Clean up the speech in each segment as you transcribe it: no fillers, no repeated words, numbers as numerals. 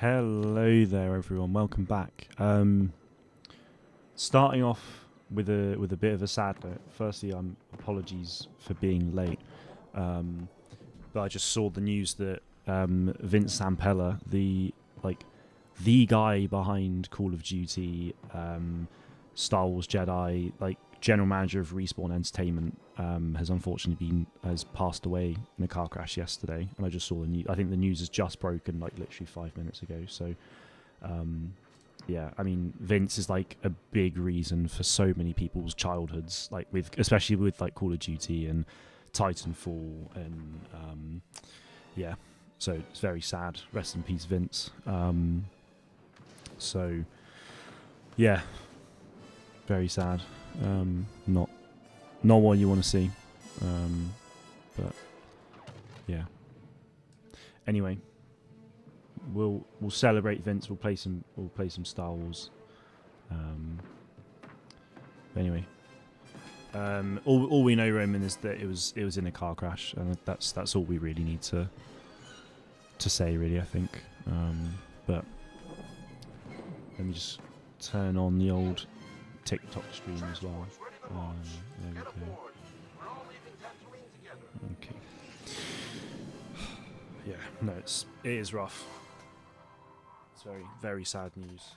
Hello there, everyone. Welcome back. Starting off with a bit of a sad note. Firstly, apologies for being late, but I just saw the news that Vince Zampella, the guy behind Call of Duty, Star Wars Jedi, general manager of Respawn Entertainment, has unfortunately passed away in a car crash yesterday. And I just saw the news. I think the news has just broken literally 5 minutes ago. So yeah, I mean, Vince is a big reason for so many people's childhoods, especially with Call of Duty and Titanfall, and yeah, so it's very sad. Rest in peace, Vince. So yeah, very sad. Not what you want to see, but yeah. Anyway, we'll celebrate Vince. We'll play some Star Wars. Anyway, all we know, Roman, is that it was in a car crash, and that's all we really need to say, really. I think. But let me just turn on the old TikTok stream as well. There we go. Okay. Yeah, no, it is rough. It's very, very sad news.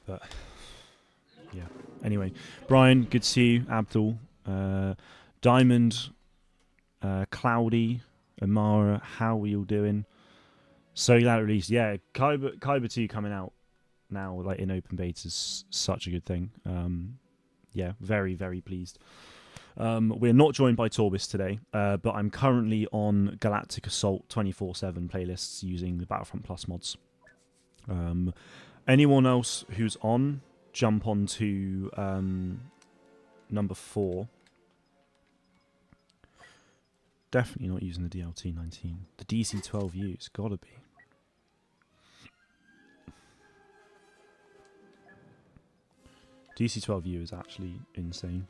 But yeah. Anyway, Brian, good to see you. Abdul, Diamond, Cloudy, Amara, how are you all doing? So glad it released. Yeah, Kyber 2 coming out now, in open beta, is such a good thing. Yeah, very, very pleased. We're not joined by Torbis today, but I'm currently on Galactic Assault 24/7 playlists using the Battlefront Plus mods. Anyone else who's on, jump on to number 4. Definitely not using the DLT-19. The DC-12U, it's gotta be. DC-12U is actually insane.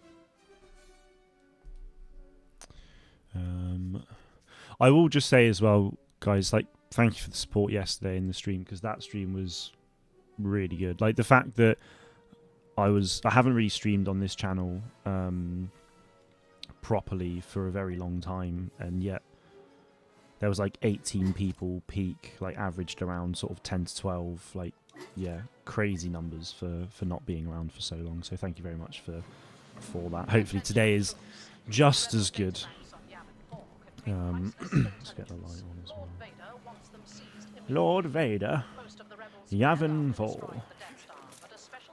I will just say as well, guys, thank you for the support yesterday in the stream, because that stream was really good. The fact that I haven't really streamed on this channel properly for a very long time, and yet there was 18 people peak, averaged around sort of 10 to 12, yeah, crazy numbers for not being around for so long. So thank you very much for that. Hopefully today is just as good. Let's get the light on as well. Lord Vader, Yavin 4.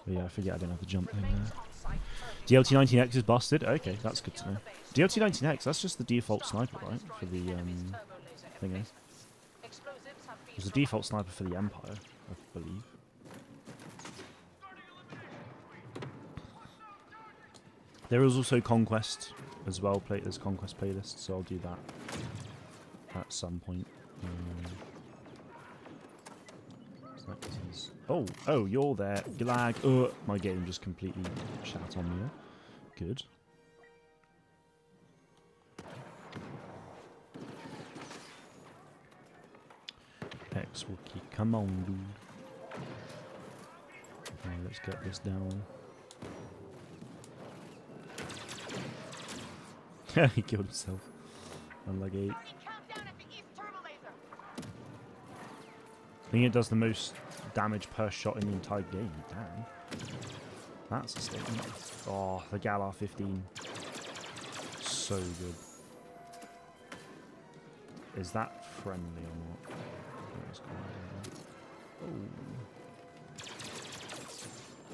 Yeah, I forget I don't have the jump thing there. DLT-19X is busted. Okay, that's good to know. DLT-19X, that's just the default sniper, right? For the thingy. It's the default sniper for the Empire, I believe. There is also Conquest as well. There's Conquest playlist, so I'll do that at some point. Oh, you're there. Glag. My game just completely shat on me. Good. X-Wookie, come on, dude. Okay, let's get this down. He killed himself. Unlucky. I think it does the most damage per shot in the entire game. Damn. That's a statement. Oh, the Galar 15. So good. Is that friendly or not? Oh.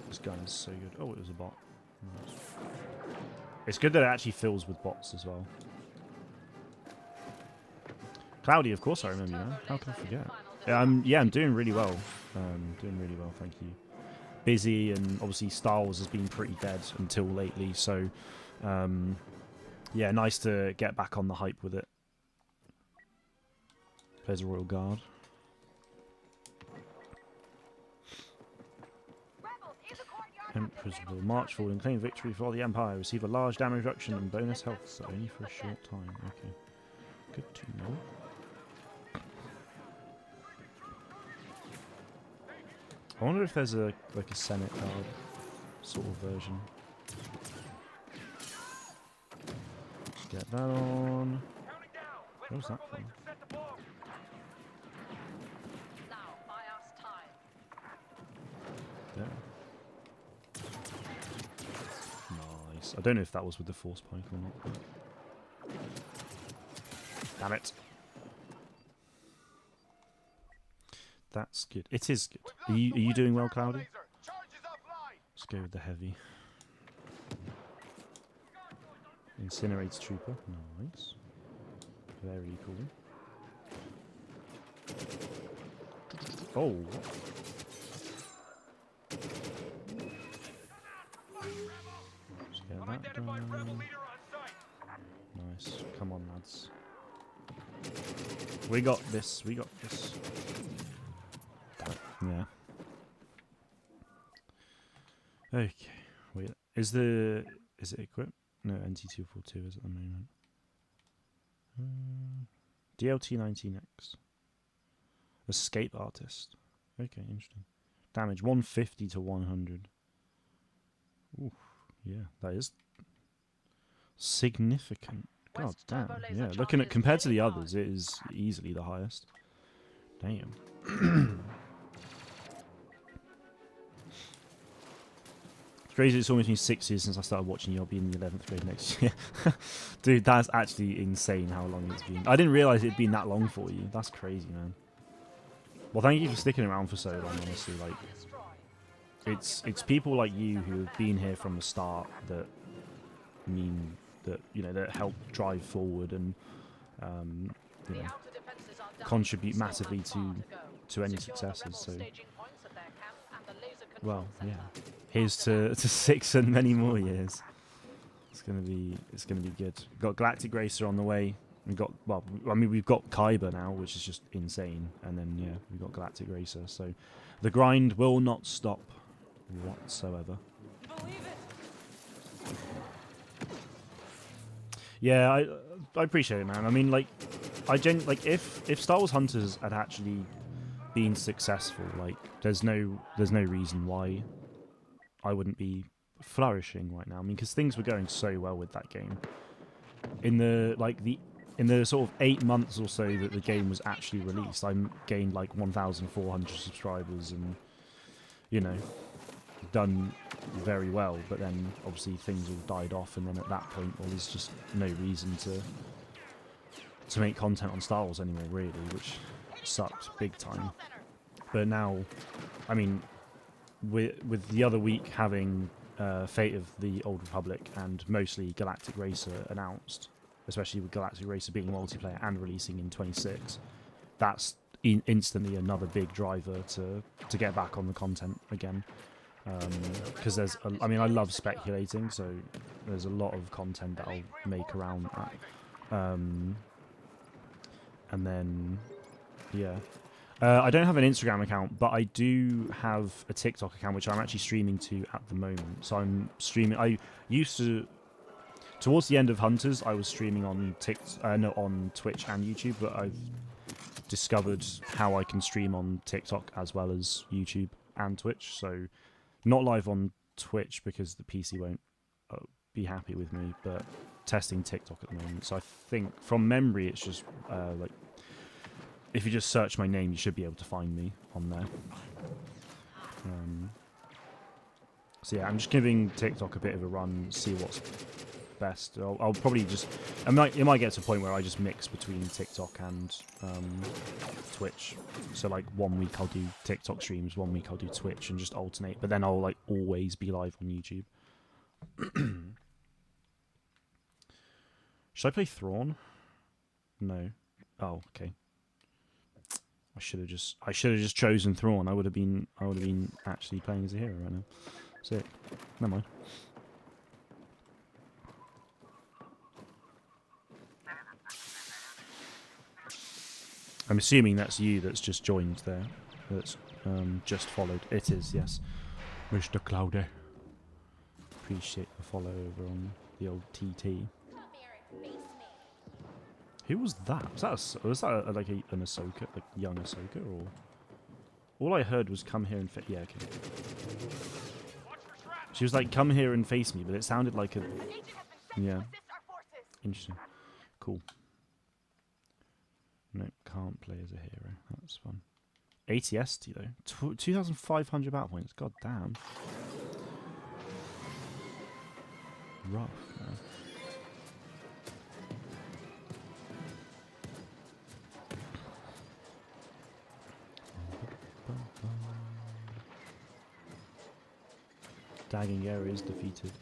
This gun is so good. Oh, it was a bot. Nice. It's good that it actually fills with bots as well. Cloudy, of course I remember you, man. How can I forget? Yeah, I'm doing really well. Thank you. Busy, and obviously Star Wars has been pretty dead until lately, so yeah, nice to get back on the hype with it. Plays a Royal Guard. Emperors will march forward and claim victory for the Empire. Receive a large damage reduction and bonus health, but only for a short time. Okay. Good to know. I wonder if there's a like a Senate guard sort of version. Get that on. Where was that from? There. Nice. I don't know if that was with the force pike or not. Damn it. That's good. It is good. Are you doing well, Cloudy? Let's go with the heavy. Incinerates trooper. Nice. Very cool. Oh. Let's get that done. Nice. Come on, lads. We got this. We got this. Yeah. Okay. Wait. Is it equipped? No, NT242 is at the moment. DLT-19X. Escape artist. Okay, interesting. Damage 150 to 100. Oof. Yeah, that is significant. God damn. Yeah, looking at compared to the others, it is easily the highest. Damn. It's crazy, it's almost been 6 years since I started watching you. I'll be in the 11th grade next year. Dude, that's actually insane how long it's been. I didn't realise it'd been that long for you. That's crazy, man. Well, thank you for sticking around for so long, honestly. Like, it's people like you who have been here from the start that mean that, you know, that help drive forward and, you know, contribute massively to any successes. So, well, yeah. Here's to 6 and many more years. It's gonna be good. We've got Galactic Racer on the way. We've got, well, I mean, we've got Kyber now, which is just insane, and then yeah, we've got Galactic Racer. So the grind will not stop whatsoever. Yeah, I appreciate it, man. I mean, like, if Star Wars Hunters had actually been successful, like, there's no reason why I wouldn't be flourishing right now. I mean, because things were going so well with that game. In the sort of 8 months or so that the game was actually released, I gained like 1,400 subscribers and, you know, done very well. But then obviously things all died off, and then at that point, well, there's just no reason to make content on Star Wars anymore, really, which sucked big time. But now, I mean, with the other week having Fate of the Old Republic and mostly Galactic Racer announced, especially with Galactic Racer being multiplayer and releasing in 26, that's instantly another big driver to get back on the content again. Because I mean, I love speculating, so there's a lot of content that I'll make around that. And then, yeah. I don't have an Instagram account, but I do have a TikTok account, which I'm actually streaming to at the moment. So I'm streaming. I used to, towards the end of Hunters, I was streaming on on Twitch and YouTube, but I've discovered how I can stream on TikTok as well as YouTube and Twitch. So not live on Twitch because the PC won't be happy with me, but testing TikTok at the moment. So I think from memory, it's just like, if you just search my name, you should be able to find me on there. So yeah, I'm just giving TikTok a bit of a run, see what's best. I'll probably just, it might get to a point where I just mix between TikTok and Twitch. So like 1 week I'll do TikTok streams, 1 week I'll do Twitch, and just alternate. But then I'll like always be live on YouTube. Should I play Thrawn? No. Oh, okay. I should have just chosen Thrawn. I would have been actually playing as a hero right now. Sick. Never mind. I'm assuming that's you that's just joined there. That's just followed. It is, yes. Mr. Cloudy. Appreciate the follow over on the old TT. Who was that? Was that like an Ahsoka, like young Ahsoka, or? All I heard was come here and yeah, okay. She was like, come here and face me, but it sounded like a... Yeah. Interesting. Cool. No, can't play as a hero. That's fun. 80 ST though. 2,500 battle points. God damn. Rough, man. Dagging areas defeated.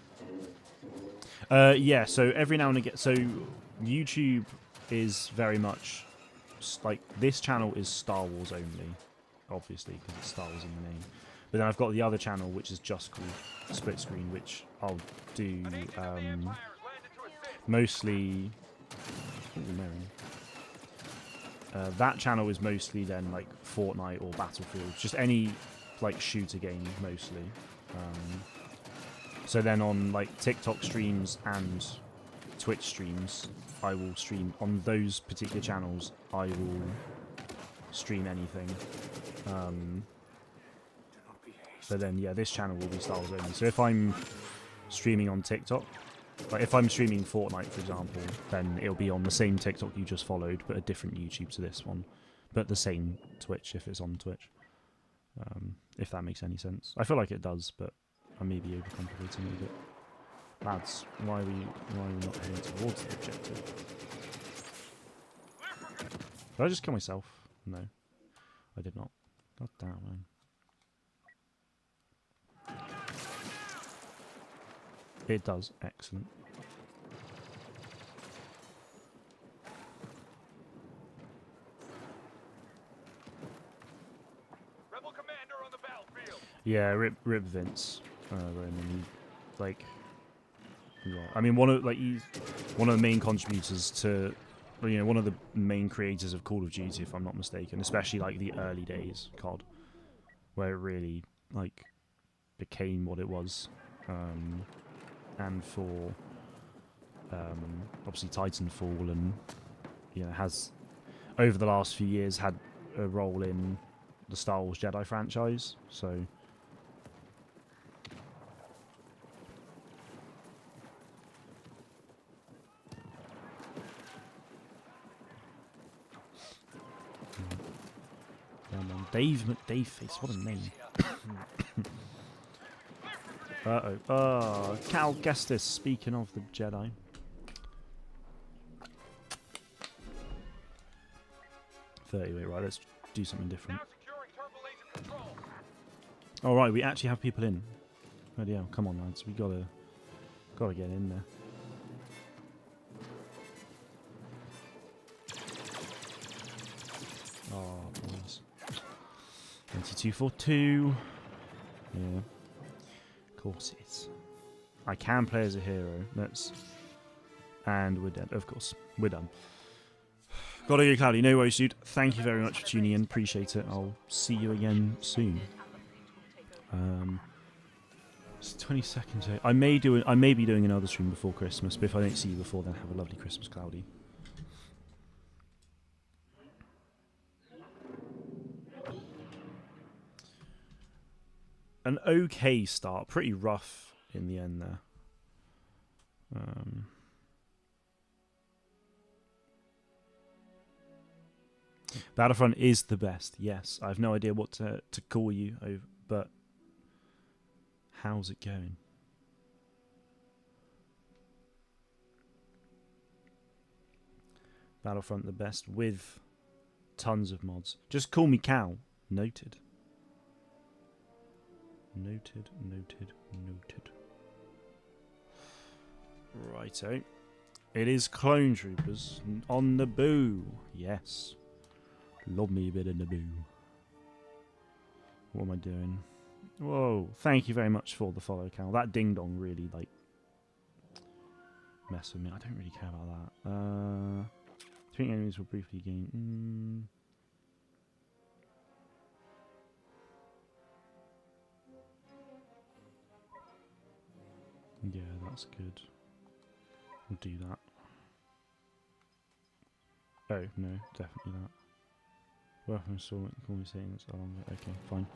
Yeah, so every now and again... So, YouTube is very much... Like, this channel is Star Wars only. Obviously, because it's Star Wars in the name. But then I've got the other channel, which is just called Split Screen, which I'll do mostly... that channel is mostly then like Fortnite or Battlefield, just any like shooter game mostly. So then on like TikTok streams and Twitch streams, I will stream on those particular channels. I will stream anything. But then yeah, this channel will be Star Wars only. So if I'm streaming on TikTok, like if I'm streaming Fortnite for example, then it'll be on the same TikTok you just followed, but a different YouTube to this one, but the same Twitch if it's on Twitch. If that makes any sense. I feel like it does, but I may be overcomplicating it a bit. Lads, why are we not heading towards the objective? Did I just kill myself? No, I did not. God damn, man. It does. Excellent. Rebel commander on the battlefield. Yeah, rip Vince. Roman. Like, yeah. I mean, he's one of the main contributors to, you know, one of the main creators of Call of Duty, if I'm not mistaken. Especially like the early days COD, where it really like became what it was. And for obviously Titanfall, and you know, has over the last few years had a role in the Star Wars Jedi franchise. So Dave McDaveface, what a name. Uh-oh. Oh, Cal Kestis, speaking of the Jedi. Wait, right, let's do something different. Alright, we actually have people in. Bloody hell, come on lads, we gotta get in there. Oh, boys. 2242. Yeah. Of course it is. I can play as a hero. And we're dead. Of course. We're done. Gotta go, Cloudy. No worries, dude. Thank you very much for tuning in. Appreciate it. I'll see you again soon. It's 20 seconds. I may be doing another stream before Christmas, but if I don't see you before then, have a lovely Christmas, Cloudy. An okay start. Pretty rough in the end there. Battlefront is the best. Yes, I have no idea what to call you, but how's it going? Battlefront the best with tons of mods. Just call me Cal. Noted. Noted. Righto. It is Clone Troopers on the boo. Yes. Love me a bit of Naboo. What am I doing? Whoa. Thank you very much for the follow, Cal. That ding-dong really, like, messed with me. I don't really care about that. Three enemies will briefly gain... Yeah, that's good. We'll do that. Oh, no, definitely that. Well, I saw what you call me saying it's okay, fine.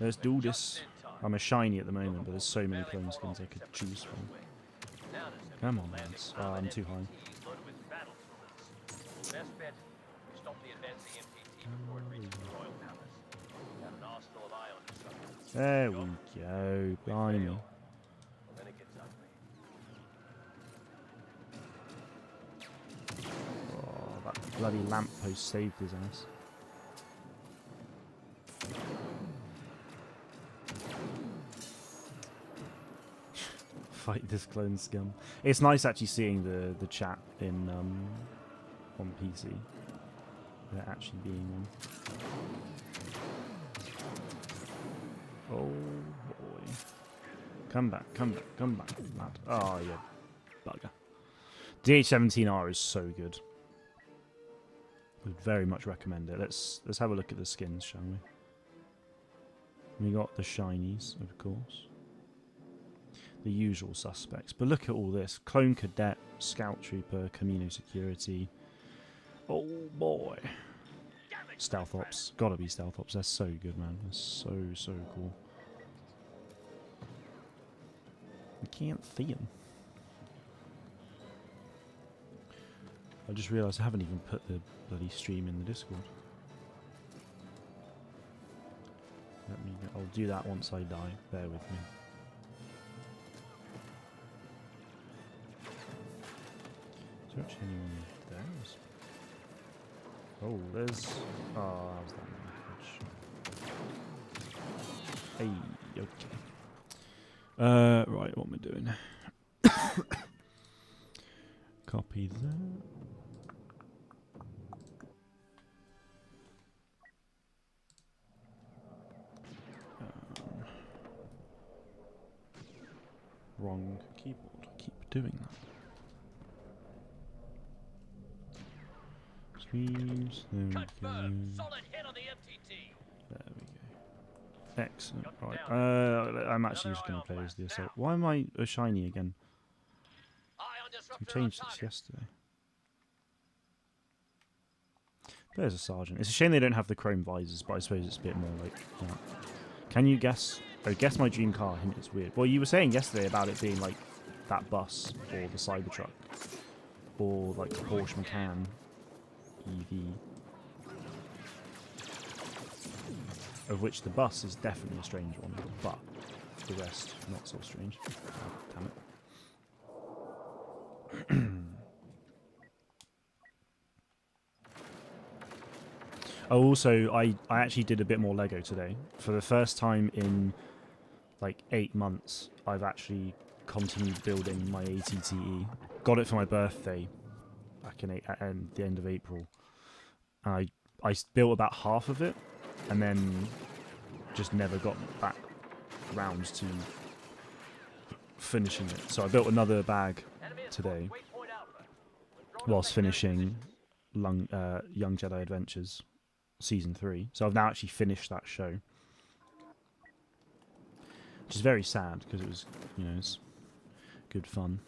Let's do this. I'm a shiny at the moment, but there's so many clone skins I could choose from. Come on, lads. Oh, I'm too high. Best bet, stop the advancing MTT before it reaches the Royal Palace. Have an arsenal of ion destructors. There we go. Blimey. Then it gets ugly. Oh, that bloody lamppost saved his ass. Fight this clone scum. It's nice actually seeing the chat in on PC. There actually being one. Oh boy. Come back, lad. Oh yeah. Bugger. DH17R is so good. Would very much recommend it. Let's have a look at the skins, shall we? We got the shinies, of course. The usual suspects. But look at all this. Clone Cadet, Scout Trooper, Camino Security. Oh boy. Stealth Ops. Gotta be Stealth Ops. They're so good, man. They're so cool. I can't see them. I just realised I haven't even put the bloody stream in the Discord. I'll do that once I die. Bear with me. Is there actually anyone there? Oh, there's... Oh, that was that message. Hey, okay. Right, what am I doing? Copy that. Wrong keyboard. Keep doing that. Streams. There we go. Solid hit on the MTT. There we go. Excellent. Right. I'm actually just going to play as the assault. Why am I a shiny again? I changed this yesterday. There's a sergeant. It's a shame they don't have the chrome visors, but I suppose it's a bit more like that. Can you guess? Oh, guess my dream car. I think it's weird. Well, you were saying yesterday about it being like that bus or the Cybertruck or like the Porsche Macan EV, of which the bus is definitely a strange one, but the rest not so strange. Oh, damn it. Oh, also, I actually did a bit more Lego today. For the first time in like 8 months, I've actually continued building my ATTE. Got it for my birthday back in at the end of April. I built about half of it, and then just never got back round to finishing it. So I built another bag today whilst finishing Young Jedi Adventures Season 3. So I've now actually finished that show, which is very sad because it was, you know, it's good fun.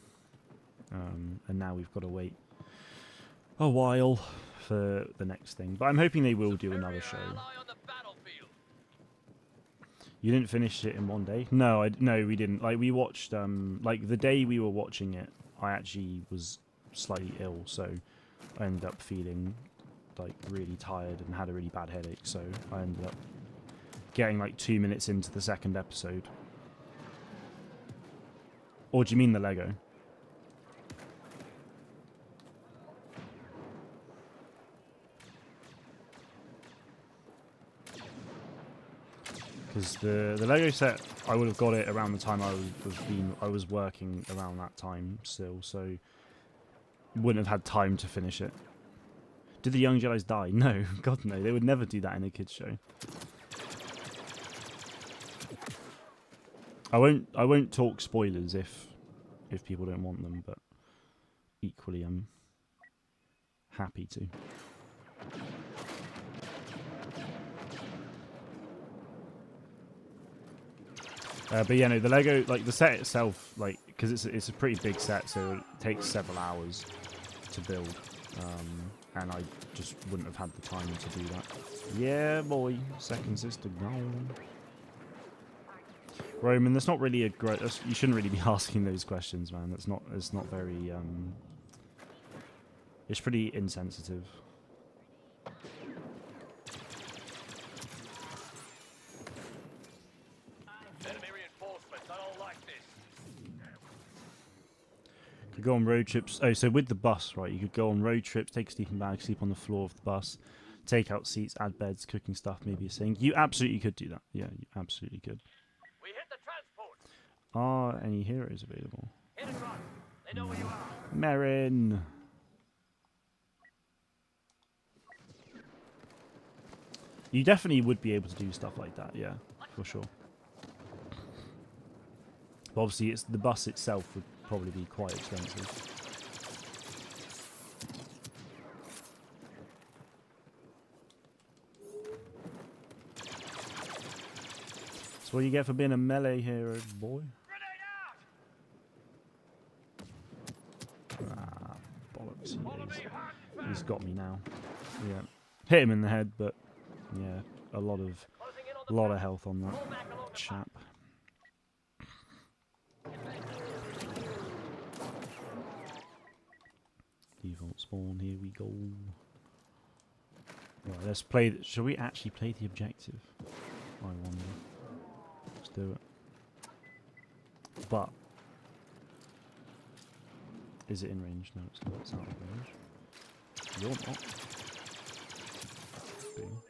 And now we've got to wait a while for the next thing. But I'm hoping they will do another show. You didn't finish it in one day? No, no, we didn't. Like, we watched, like, the day we were watching it, I actually was slightly ill, so I ended up feeling, like, really tired and had a really bad headache, so I ended up getting, like, 2 minutes into the second episode. Or do you mean the Lego? Because the Lego set, I would have got it around the time I was working around that time still, so wouldn't have had time to finish it. Did the young Jedis die? No, God no, they would never do that in a kids show. I won't talk spoilers if people don't want them, but equally I'm happy to. But yeah, no, the Lego, like the set itself, like, because it's a pretty big set, so it takes several hours to build. and I just wouldn't have had the time to do that. Yeah, boy, second sister gone. Roman, that's not really a great. You shouldn't really be asking those questions, man. That's not. It's not very. It's pretty insensitive. Enemy reinforcements. I don't like this. Could go on road trips. Oh, so with the bus, right? You could go on road trips, take a sleeping bag, sleep on the floor of the bus, take out seats, add beds, cooking stuff, maybe a sink. You absolutely could do that. Yeah, you absolutely could. We hit the transport. Are any heroes available? Hit and run. They know where you are. Marin. You definitely would be able to do stuff like that, yeah, for sure. But obviously, it's the bus itself would probably be quite expensive. That's what you get for being a melee hero, boy. Ah, bollocks. Yeah, he's got me now. Yeah, hit him in the head, but yeah, a lot of health on that chap. Default spawn, here we go. Right, let's play. Shall we actually play the objective? I wonder. Let's do it. But is it in range? No, it's not. It's out of range. You're not. Boom.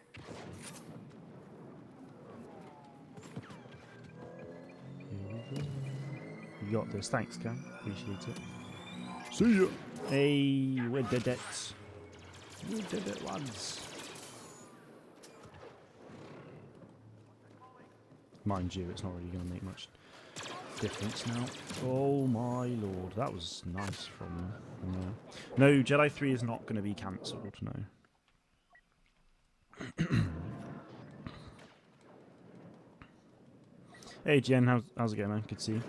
Here we go. You got this. Thanks, Cam. Appreciate it. See ya. Hey, we did it. We did it, lads. Mind you, it's not really going to make much difference now. Oh my lord, that was nice from there. No, Jedi 3 is not going to be cancelled, no. Hey Jen, how's it going, man? Good to see you.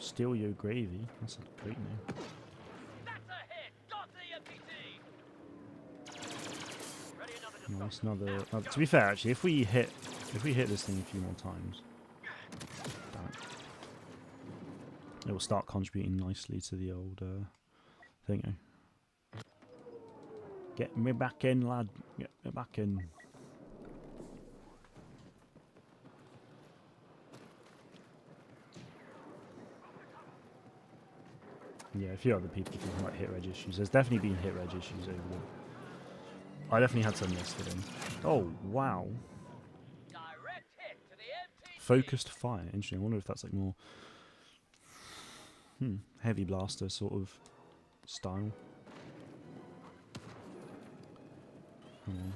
Steal Your Gravy. That's a great name. That's a hit. Got the MPT. Ready another Nice, another. To be fair, actually, if we hit this thing a few more times, it will start contributing nicely to the old thingo. Get me back in, lad. Get me back in. Yeah, a few other people talking about hit reg issues. There's definitely been hit reg issues over there. I definitely had some yesterday. Oh, wow. direct hit to the MPT. Focused fire. Interesting. I wonder if that's like more heavy blaster sort of style.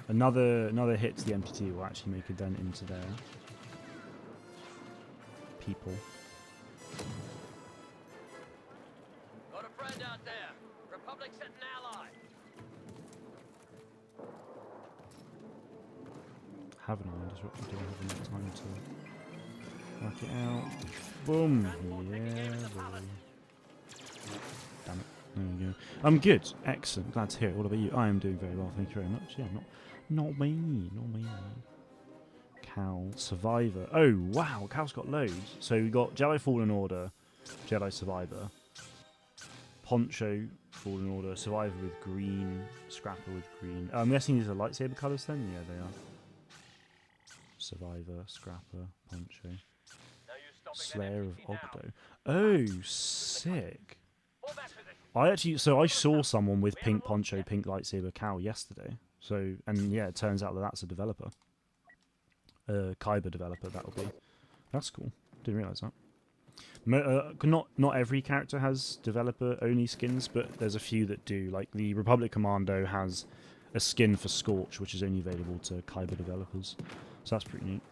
Another hit to the MPT will actually make a dent into their people. Got a friend out there. Republic sent an ally. Haven't I? Just what we didn't have enough time to work it out. Boom! Yeah, boy. Damn it. There we go. I'm good. Excellent. Glad to hear it. What about you? I am doing very well. Thank you very much. Yeah, not me. Not me. Cal. Survivor. Oh, wow. Cal's got loads. So we got Jedi Fallen Order, Jedi Survivor, Poncho Fallen Order, Survivor with green, Scrapper with green. I'm guessing these are lightsaber colours then? Yeah, they are. Survivor, Scrapper, Poncho. No use stopping Slayer of that MPT now. Ogdo. Oh, sick. Fall back position. I saw someone with pink poncho, pink lightsaber Cal yesterday. So, and yeah, it turns out that that's a developer. Kyber developer, that'll be. That's cool. Didn't realise that. Not every character has developer-only skins, but there's a few that do. Like the Republic Commando has a skin for Scorch, which is only available to Kyber developers. So that's pretty neat.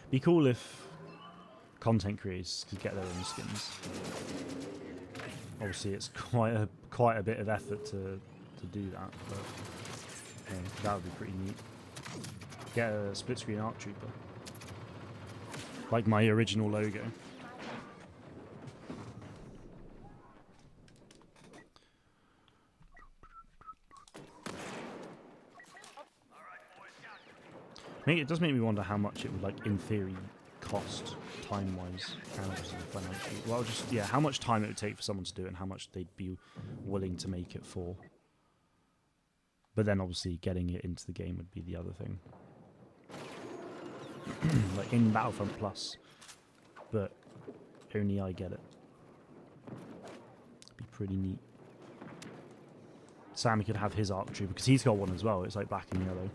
Be cool if content creators could get their own skins. Obviously, it's quite a bit of effort to do that, but yeah, that would be pretty neat. Get a split screen ARC Trooper, like my original logo. It does make me wonder how much it would, like, in theory, cost time-wise and obviously financially. Well, just, yeah, how much time it would take for someone to do it and how much they'd be willing to make it for. But then, obviously, getting it into the game would be the other thing. Like, in Battlefront Plus. But only I get it. It'd be pretty neat. Sammy could have his ARC Trooper, because he's got one as well. It's, like, black and yellow.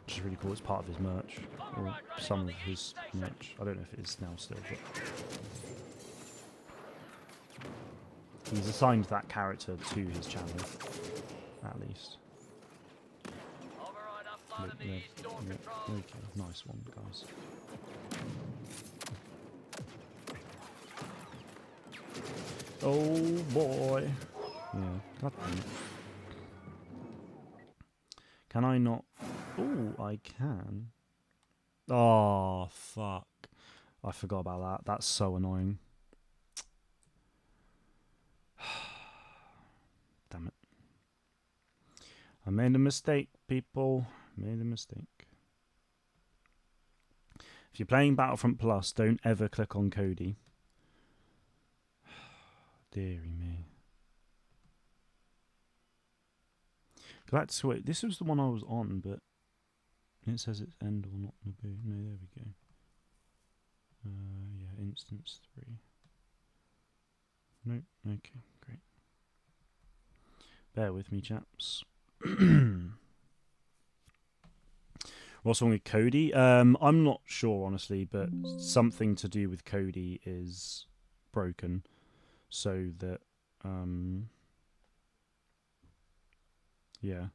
Which is really cool. It's part of his merch, or some of his merch. I don't know if it is now still, but he's assigned that character to his channel, at least. Okay, nice one, guys. Oh boy. Yeah, God damn it. Can I not? Oh, I can. Oh, fuck. I forgot about that. That's so annoying. Damn it. I made a mistake, people. Made a mistake. If you're playing Battlefront Plus, don't ever click on Cody. Deary me. Wait, this was the one I was on, but it says it's end or not Naboo. No, there we go. Yeah, instance 3. Nope, okay, great. Bear with me, chaps. What's wrong with Cody? I'm not sure, honestly, but something to do with Cody is broken, so that yeah.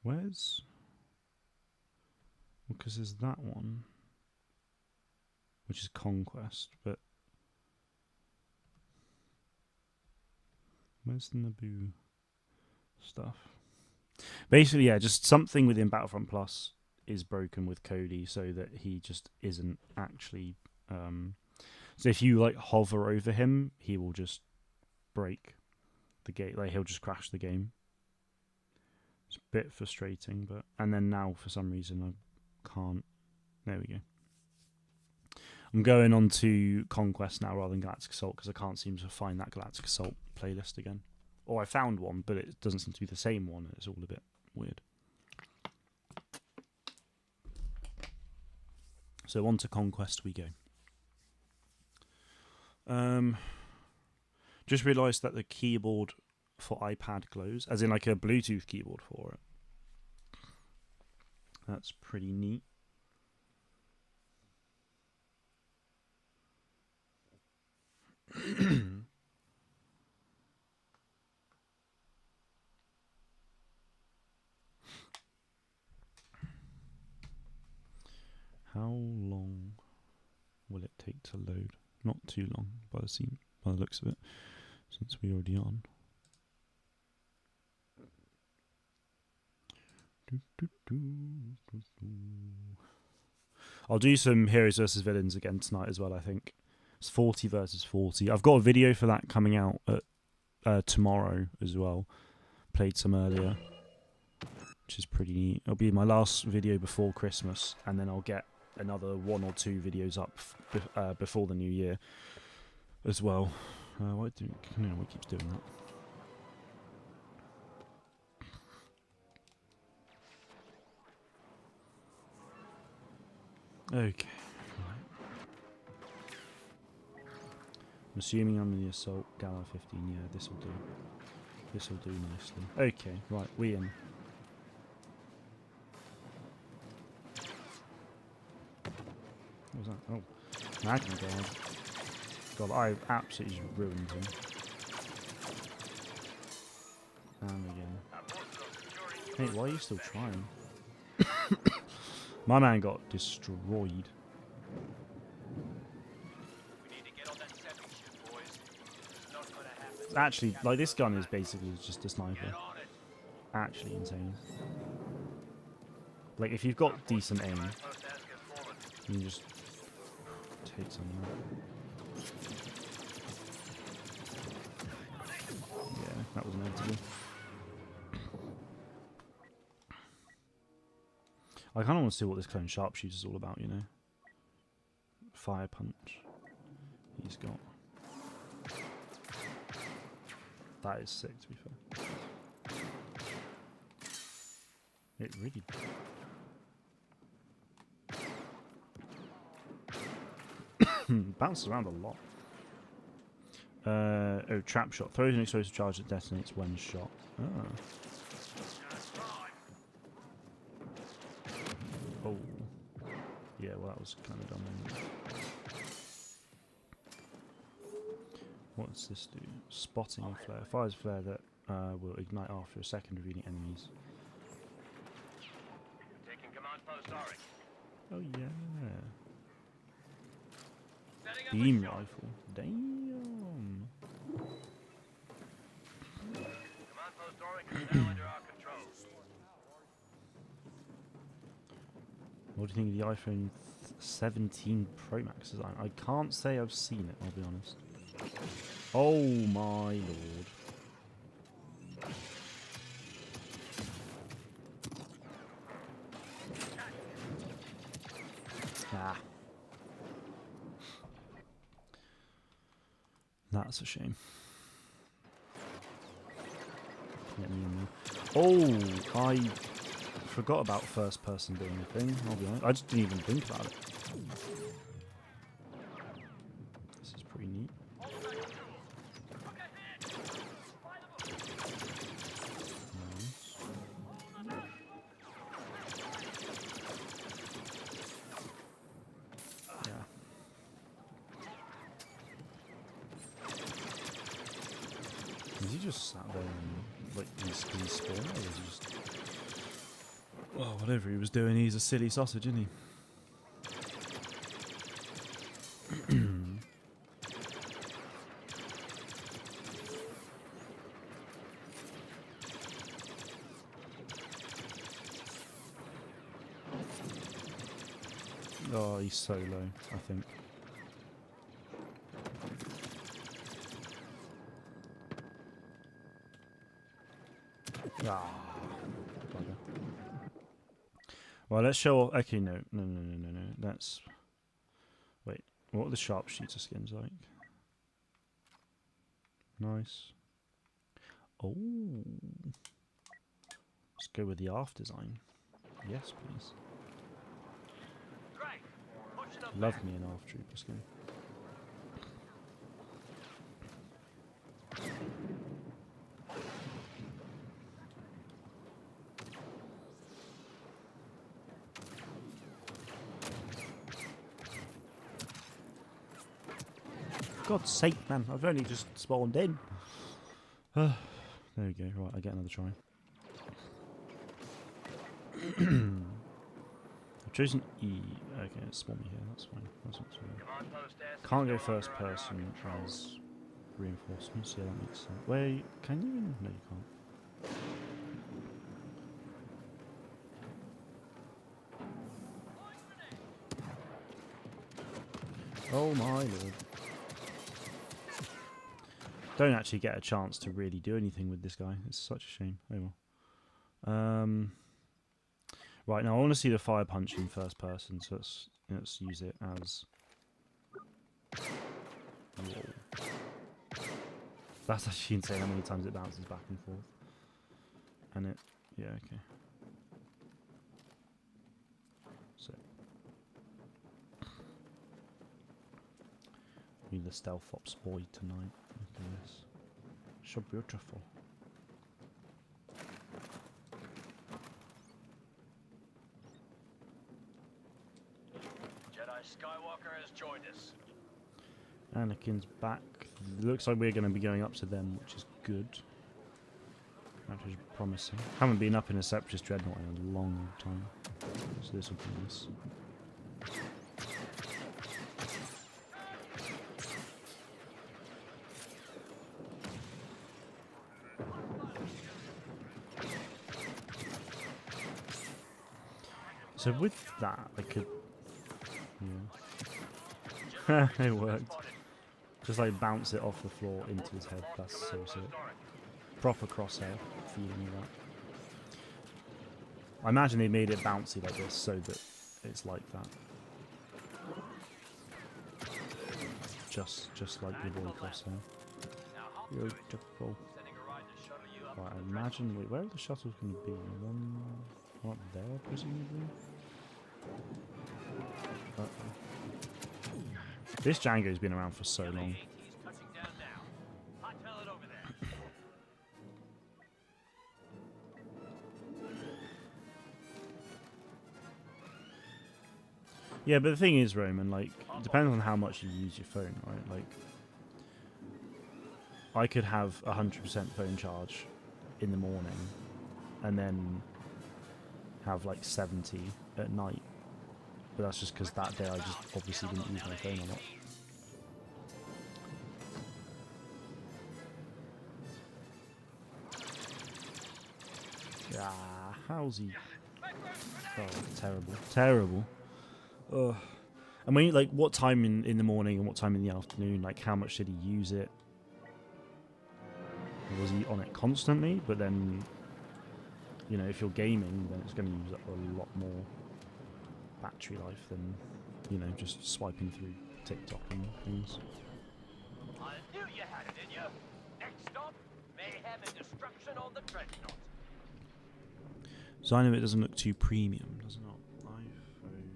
Where's? Well, because there's that one, which is Conquest, but where's the Naboo stuff? Basically, yeah, just something within Battlefront Plus is broken with Cody, so that he just isn't actually. So if you like hover over him, he will just break the game. Like he'll just crash the game. It's a bit frustrating, but and then now for some reason I can't. There we go. I'm going on to Conquest now rather than Galactic Assault because I can't seem to find that Galactic Assault playlist again. Or I found one, but it doesn't seem to be the same one. It's all a bit weird. So on to Conquest we go. Just realised that the keyboard for iPad glows, as in like a Bluetooth keyboard for it. That's pretty neat. How long will it take to load? Not too long, by the looks of it, since we're already on. I'll do some Heroes vs Villains again tonight as well, I think. It's 40 versus 40. I've got a video for that coming out at tomorrow as well. Played some earlier, which is pretty neat. It'll be my last video before Christmas, and then I'll get another 1 or 2 videos up before the new year as well. What keeps doing that? Okay. I'm assuming I'm in the Assault Gala 15. Yeah, this will do. This will do nicely. Okay, right, we in. What was that? Oh, Magna Guard. God, I absolutely just ruined him. And again. Hey, why are you still trying? My man got destroyed. We need to get on that 7 ship, boys. It's not gonna happen. Actually, like, this gun is basically just a sniper. Actually insane. Like, if you've got decent aim, you can just take some of that. Yeah, that was inevitable. I kind of want to see what this clone sharpshooter is all about, you know. Fire punch. He's got. That is sick, to be fair. It really. Bounces around a lot. Oh, trap shot. Throws an explosive charge that detonates when shot. Ah. Oh. Yeah, well, that was kind of dumb. What does this do? Spotting a flare. Fires a flare that will ignite after a second, revealing enemies. Taking command post Oryx. Oh, yeah. Setting up Beam a shot. rifle. Damn. Command post Oryx is now under our control. What do you think of the iPhone 17 Pro Max design? I can't say I've seen it, I'll be honest. Oh my lord. Ah. That's a shame. Get me in there. Oh, I forgot about first person doing the thing, I'll be honest. I just didn't even think about it. This is pretty neat. Is he just sat there and, like, he's spawned, or is he just... Well, whatever he was doing, he's a silly sausage, isn't he? Oh, he's so low, I think. Ah, bugger. Well, let's show. Okay, no. That's. Wait, what are the sharpshooter skins like? Nice. Oh, let's go with the ARF design. Yes, please. Great. Pushing up Love me an ARF trooper skin. God's sake, man! I've only just spawned in. There we go. Right, I get another try. I've chosen E. Okay, it's spawn me here. That's fine. That's not too bad. command post S. Can't go first person as reinforcements. Yeah, that makes sense. Wait, can you? No, you can't. Oh my lord. Don't actually get a chance to really do anything with this guy. It's such a shame. Oh well. Right, now I want to see the fire punch in first person, so let's use it as... Whoa. That's actually insane how many times it bounces back and forth. And it... Yeah, okay. So... Be the stealth ops boy tonight. Look at this. So beautiful. Jedi Skywalker has joined us. Anakin's back. Looks like we're going to be going up to them, which is good. That is promising. Haven't been up in a Separatist Dreadnought in a long time, so this will be nice. So with that, I could... Yeah. It worked. Just like bounce it off the floor into his head. That's so sick. Proper crosshair feeding me that. I imagine they made it bouncy like this so that it's like that. Just like the boy crosshair. Beautiful. Right, I imagine... Wait, where are the shuttles going to be? One... Not there, presumably? This Django's been around for so long. Yeah, but the thing is, Roman, like, it depends on how much you use your phone, right? Like, I could have 100% phone charge in the morning and then have like 70 at night. But that's just because that day I just obviously didn't use my phone a lot. Yeah, how's he? Oh, terrible. Terrible. Ugh. And when you, like, what time in the morning and what time in the afternoon, like, how much did he use it? Was he on it constantly? But then, you know, if you're gaming, then it's going to use up a lot more battery life than, you know, just swiping through TikTok and things. I knew you had it in you. Next stop, mayhem and destruction on the dreadnought. Design of it doesn't look too premium, does it not? iPhone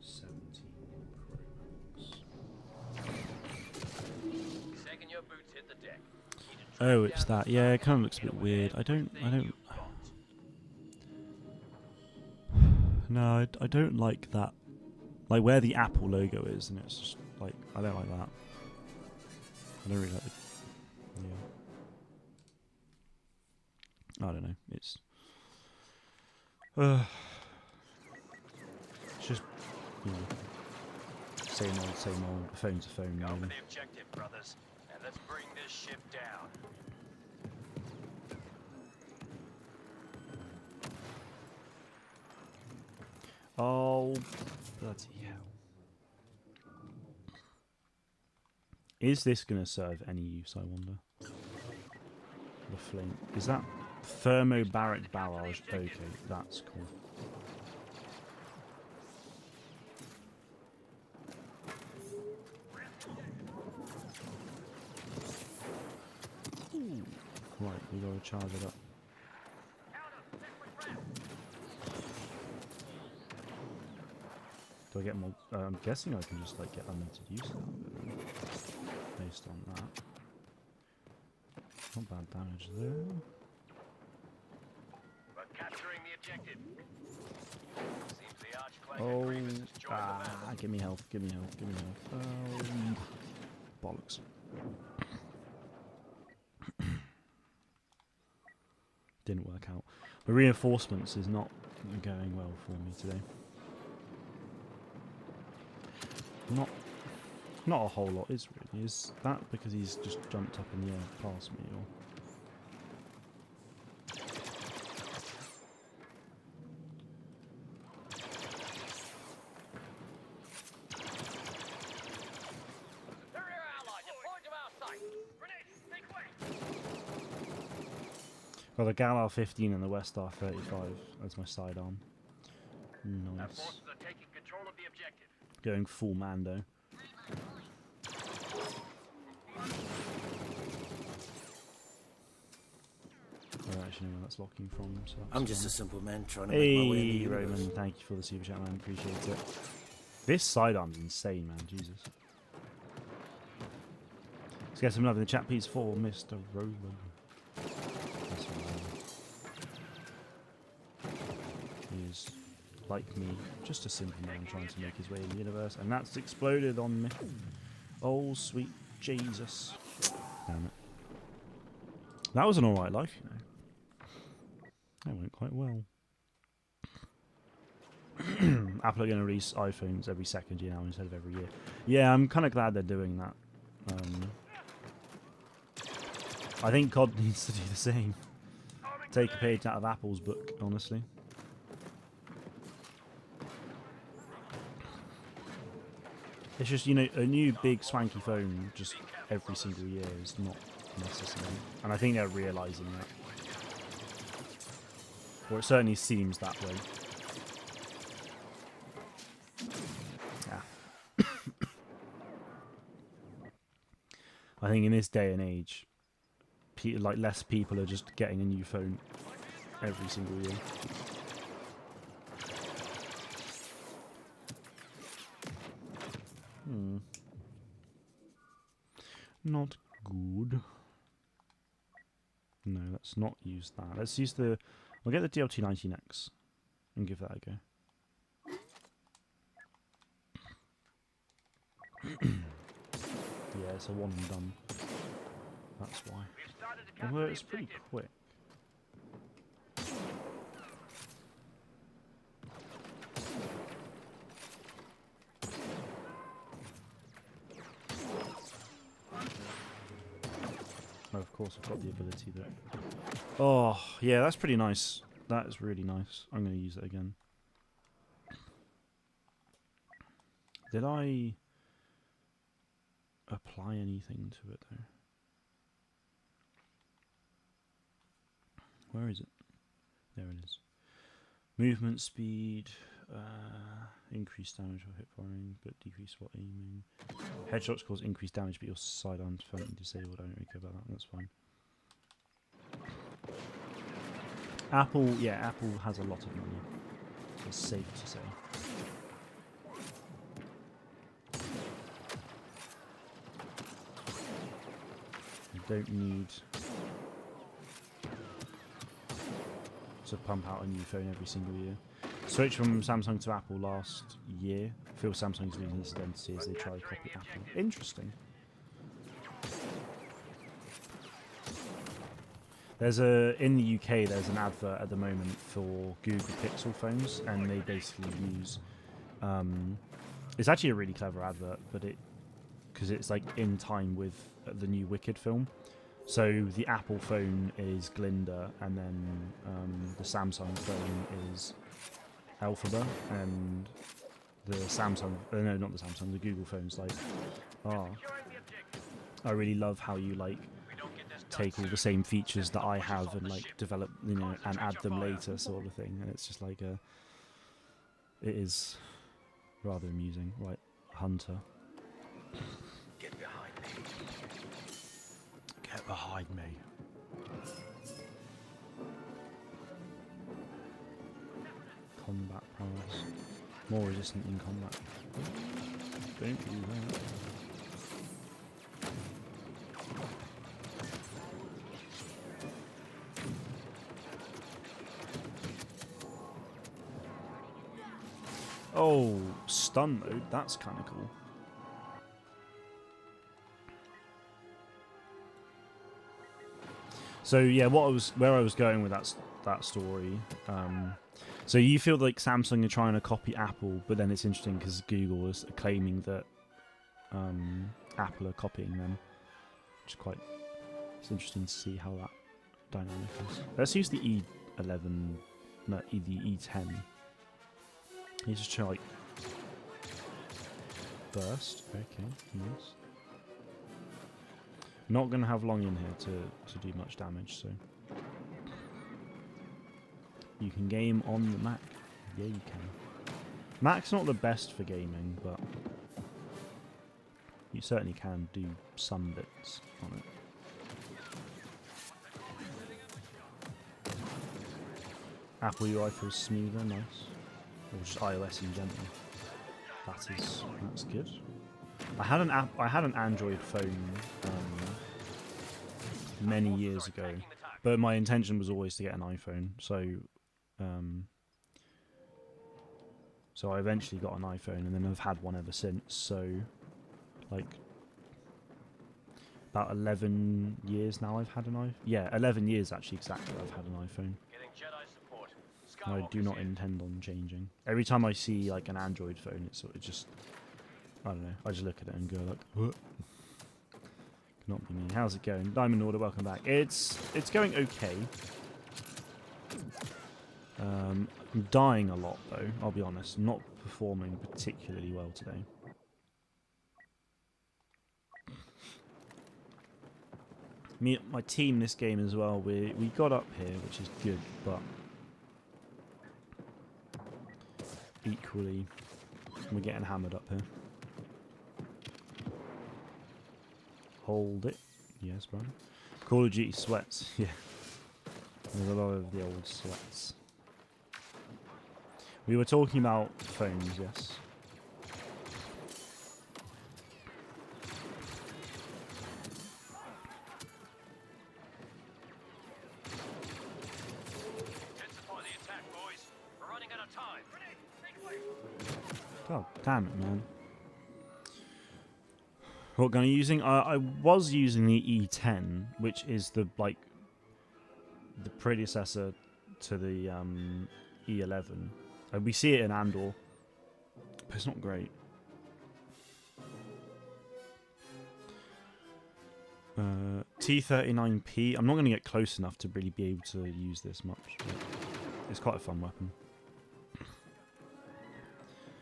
17 Pro Max. Second your boots hit the deck. Oh, it's that. Yeah, it kind of looks a bit weird. I don't. No, I don't like that. Like where the Apple logo is, and it's just like I don't like that. I don't really like it. Yeah. I don't know. It's just, you know, same old, same old. A phone's a phone, Go really. for the objective, brothers, and let's bring this ship down. Oh, bloody hell. Is this going to serve any use, I wonder? The flame. Is that thermobaric barrage? Okay, that's cool. Ooh. Right, we got to charge it up. Do I get more? I'm guessing I can just like get unlimited use of that based on that. Not bad damage there. We're capturing the objective. Seems the arch-clanging Oh, Grievous has joined the battle. give me health, give me health, give me health. Bollocks. Didn't work out. The reinforcements is not going well for me today. Not a whole lot is really. Is that because he's just jumped up in the air past me, or? Superior ally, deployed to our site. Grenades, make way. Got the Galar 15 and the Westar 35 as my sidearm. Our Nice. forces are taking control of the objective. Going full Mando. I don't actually know where that's locking from. So I'm just a simple man trying to make my way in the hey, universe. Roman, thank you for the super chat, man. Appreciate it. This sidearm's insane, man. Jesus. Let's get some love in the chat, please, for Mr. Roman. That's he is, like me, just a simple man trying to make his way in the universe, and that's exploded on me. Oh, sweet Jesus. Damn it. That was an alright life, you know. That went quite well. Apple are going to release iPhones every second year now instead of every year. Yeah, I'm kind of glad they're doing that. I think COD needs to do the same. Take a page out of Apple's book, honestly. It's just, you know, a new big swanky phone just every single year is not necessary. And I think they're realising that. Or it certainly seems that way. Yeah. I think in this day and age, like less people are just getting a new phone every single year. Not good. No, let's not use that. Let's use the... We'll get the DLT-19X and give that a go. Yeah, it's a one and done. That's why. Although it's pretty quick. Oh, of course, I've got the ability there. Oh, yeah, that's pretty nice. That is really nice. I'm going to use it again. Did I apply anything to it, though? Where is it? There it is. Movement speed, increased damage or hip firing, but decreased while aiming. Headshots cause increased damage, but your sidearms permanently disabled. I don't really care about that. That's fine. Apple, yeah, Apple has a lot of money. It's safe to say. You don't need to pump out a new phone every single year. Switch from Samsung to Apple last year. I feel Samsung's losing its identity as they try to copy Apple. Interesting. There's in the UK there's an advert at the moment for Google Pixel phones, and they basically use it's actually a really clever advert, but because it's like in time with the new Wicked film. So the Apple phone is Glinda, and then the Samsung phone is Elphaba, and the Samsung, no, not the Samsung, the Google phone's like, oh, I really love how you like take all the same features that I have and like develop, you know, and add them later, sort of thing. And it's just like it is rather amusing. Right, Hunter. Get behind me. Get behind me. Combat prowess. More resistant in combat. Don't do that. Oh, stun mode. That's kind of cool. So yeah, where I was going with that story. So you feel like Samsung are trying to copy Apple, but then it's interesting because Google is claiming that Apple are copying them, which is it's interesting to see how that dynamic is. Let's use the E11, no, the E10. You just try like burst. Okay, nice. Not going to have long in here to do much damage, so you can game on the Mac. Yeah, you can. Mac's not the best for gaming, but you certainly can do some bits on it. Apple UI feels smoother, nice. Or just iOS in general. That's good. I had an Android phone many years ago, but my intention was always to get an iPhone. So I eventually got an iPhone, and then I've had one ever since. So, like, about 11 years now I've had an iPhone. Yeah, 11 years actually exactly I've had an iPhone. I do not intend on changing. Every time I see like an Android phone, it's sort of just, I don't know, I just look at it and go like, what? Cannot be me. How's it going? Diamond Order, welcome back. It's going okay. I'm dying a lot though, I'll be honest. I'm not performing particularly well today. My team this game as well. We got up here, which is good, but equally we're getting hammered up here. Hold it. Yes, bro. Call of Duty sweats. Yeah. There's a lot of the old sweats. We were talking about phones, yes. Intensify the attack, boys. We're running out of time. God damn it, man. What gun are you using? I was using the E10, which is the the predecessor to the E11. And we see it in Andor, but it's not great. T39P. I'm not going to get close enough to really be able to use this much, but it's quite a fun weapon.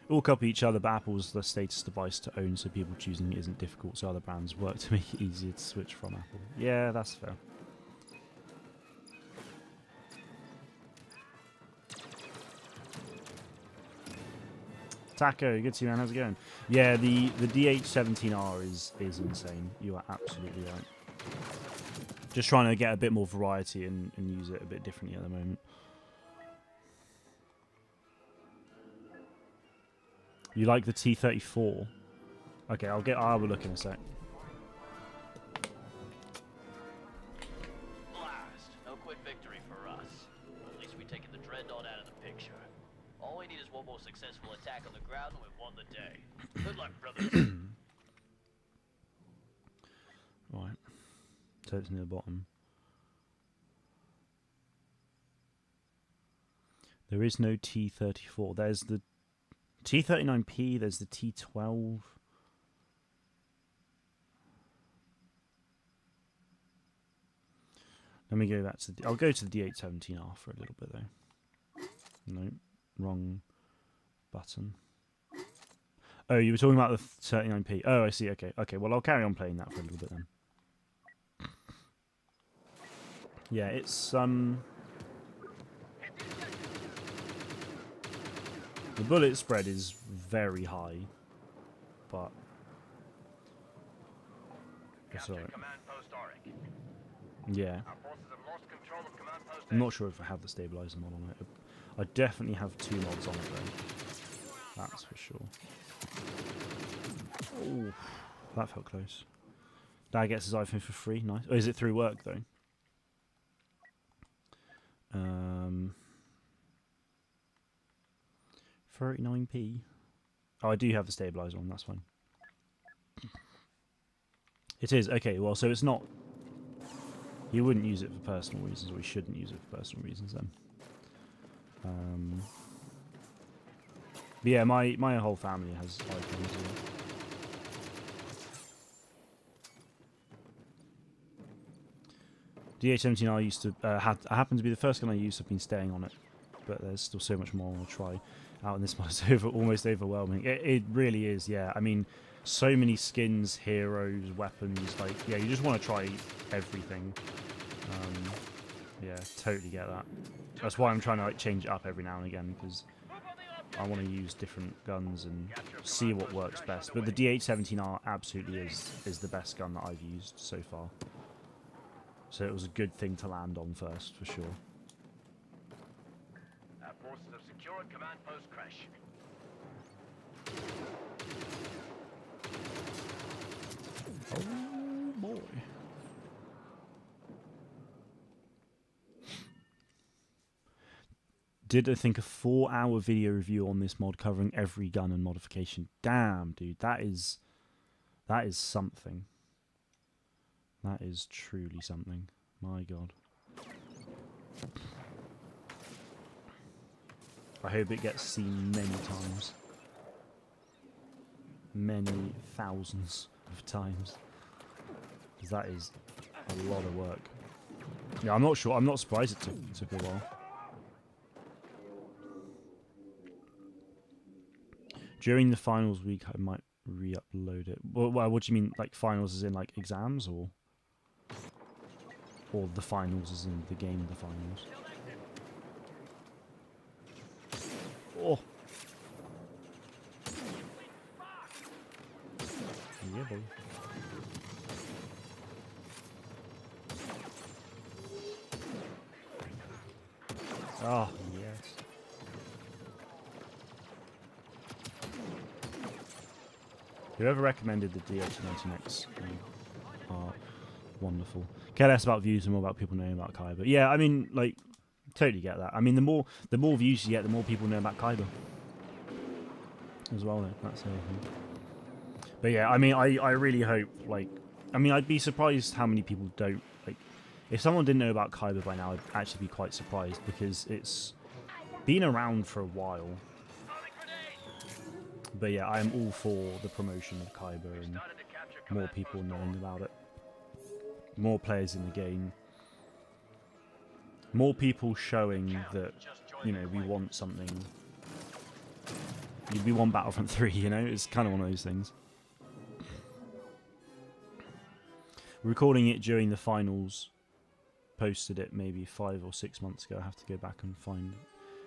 All copy each other, but Apple's the status device to own, so people choosing it isn't difficult, so other brands work to make it easier to switch from Apple. Yeah, that's fair. Taco, good to see you, man. How's it going? Yeah, the DH17R is insane. You are absolutely right. Just trying to get a bit more variety and use it a bit differently at the moment. You like the T34? Okay, I'll have a look in a sec. Blast. No quick victory for us. At least we've taken the Dreadnought out of the picture. All we need is one more successful attack on the ground and we've won the day. Good luck, brothers. Right. So it's near the bottom. There is no T34. There's the T39P, there's the T12. Let me go back to I'll go to the D817R for a little bit though. No, wrong button. Oh, you were talking about the 39P. Oh, I see. Okay, okay. Well, I'll carry on playing that for a little bit then. Yeah, it's the bullet spread is very high, but it's alright. Yeah. I'm not sure if I have the stabilizer mod on it. I definitely have 2 mods on it though. That's for sure. Oh, that felt close. Dad gets his iPhone for free. Nice. Oh, is it through work though? 39p. Oh, I do have the stabilizer on. That's fine. It is okay. Well, so it's not. You wouldn't use it for personal reasons, or you shouldn't use it for personal reasons then. But yeah, my whole family has iPhones. DH17R used to happened to be the first gun I used. I've been staying on it, but there's still so much more I want to try out, and this mod is almost overwhelming. It really is. Yeah, I mean, so many skins, heroes, weapons. Like, yeah, you just want to try everything. Yeah, totally get that. That's why I'm trying to like change it up every now and again, because I want to use different guns and see what works best. But the DH17R absolutely is the best gun that I've used so far. So it was a good thing to land on first, for sure. Our forces have secured command post crash. Oh boy. Did I think a 4-hour video review on this mod covering every gun and modification? Damn, dude, that is something. That is truly something. My God. I hope it gets seen many times. Many thousands of times. Because that is a lot of work. Yeah, I'm not sure. I'm not surprised it took a while. During the finals week, I might re-upload it. Well, what do you mean, like finals as in like exams, or? or the finals, as in the game of the finals. Oh. Yeah, boy. Oh, yes. Whoever recommended the DH19X are wonderful. Care less about views and more about people knowing about Kyber. Yeah, I mean, like, totally get that. I mean, the more views you get, the more people know about Kyber as well. Though. That's the other thing. But yeah, I mean, I really hope, like, I mean, I'd be surprised how many people don't, like, if someone didn't know about Kyber by now, I'd actually be quite surprised because it's been around for a while. But yeah, I am all for the promotion of Kyber and more people knowing about it. More players in the game. More people showing that, you know, we want something. We want Battlefront 3, you know? It's kind of one of those things. Recording it during the finals. Posted it maybe 5 or 6 months ago. I have to go back and find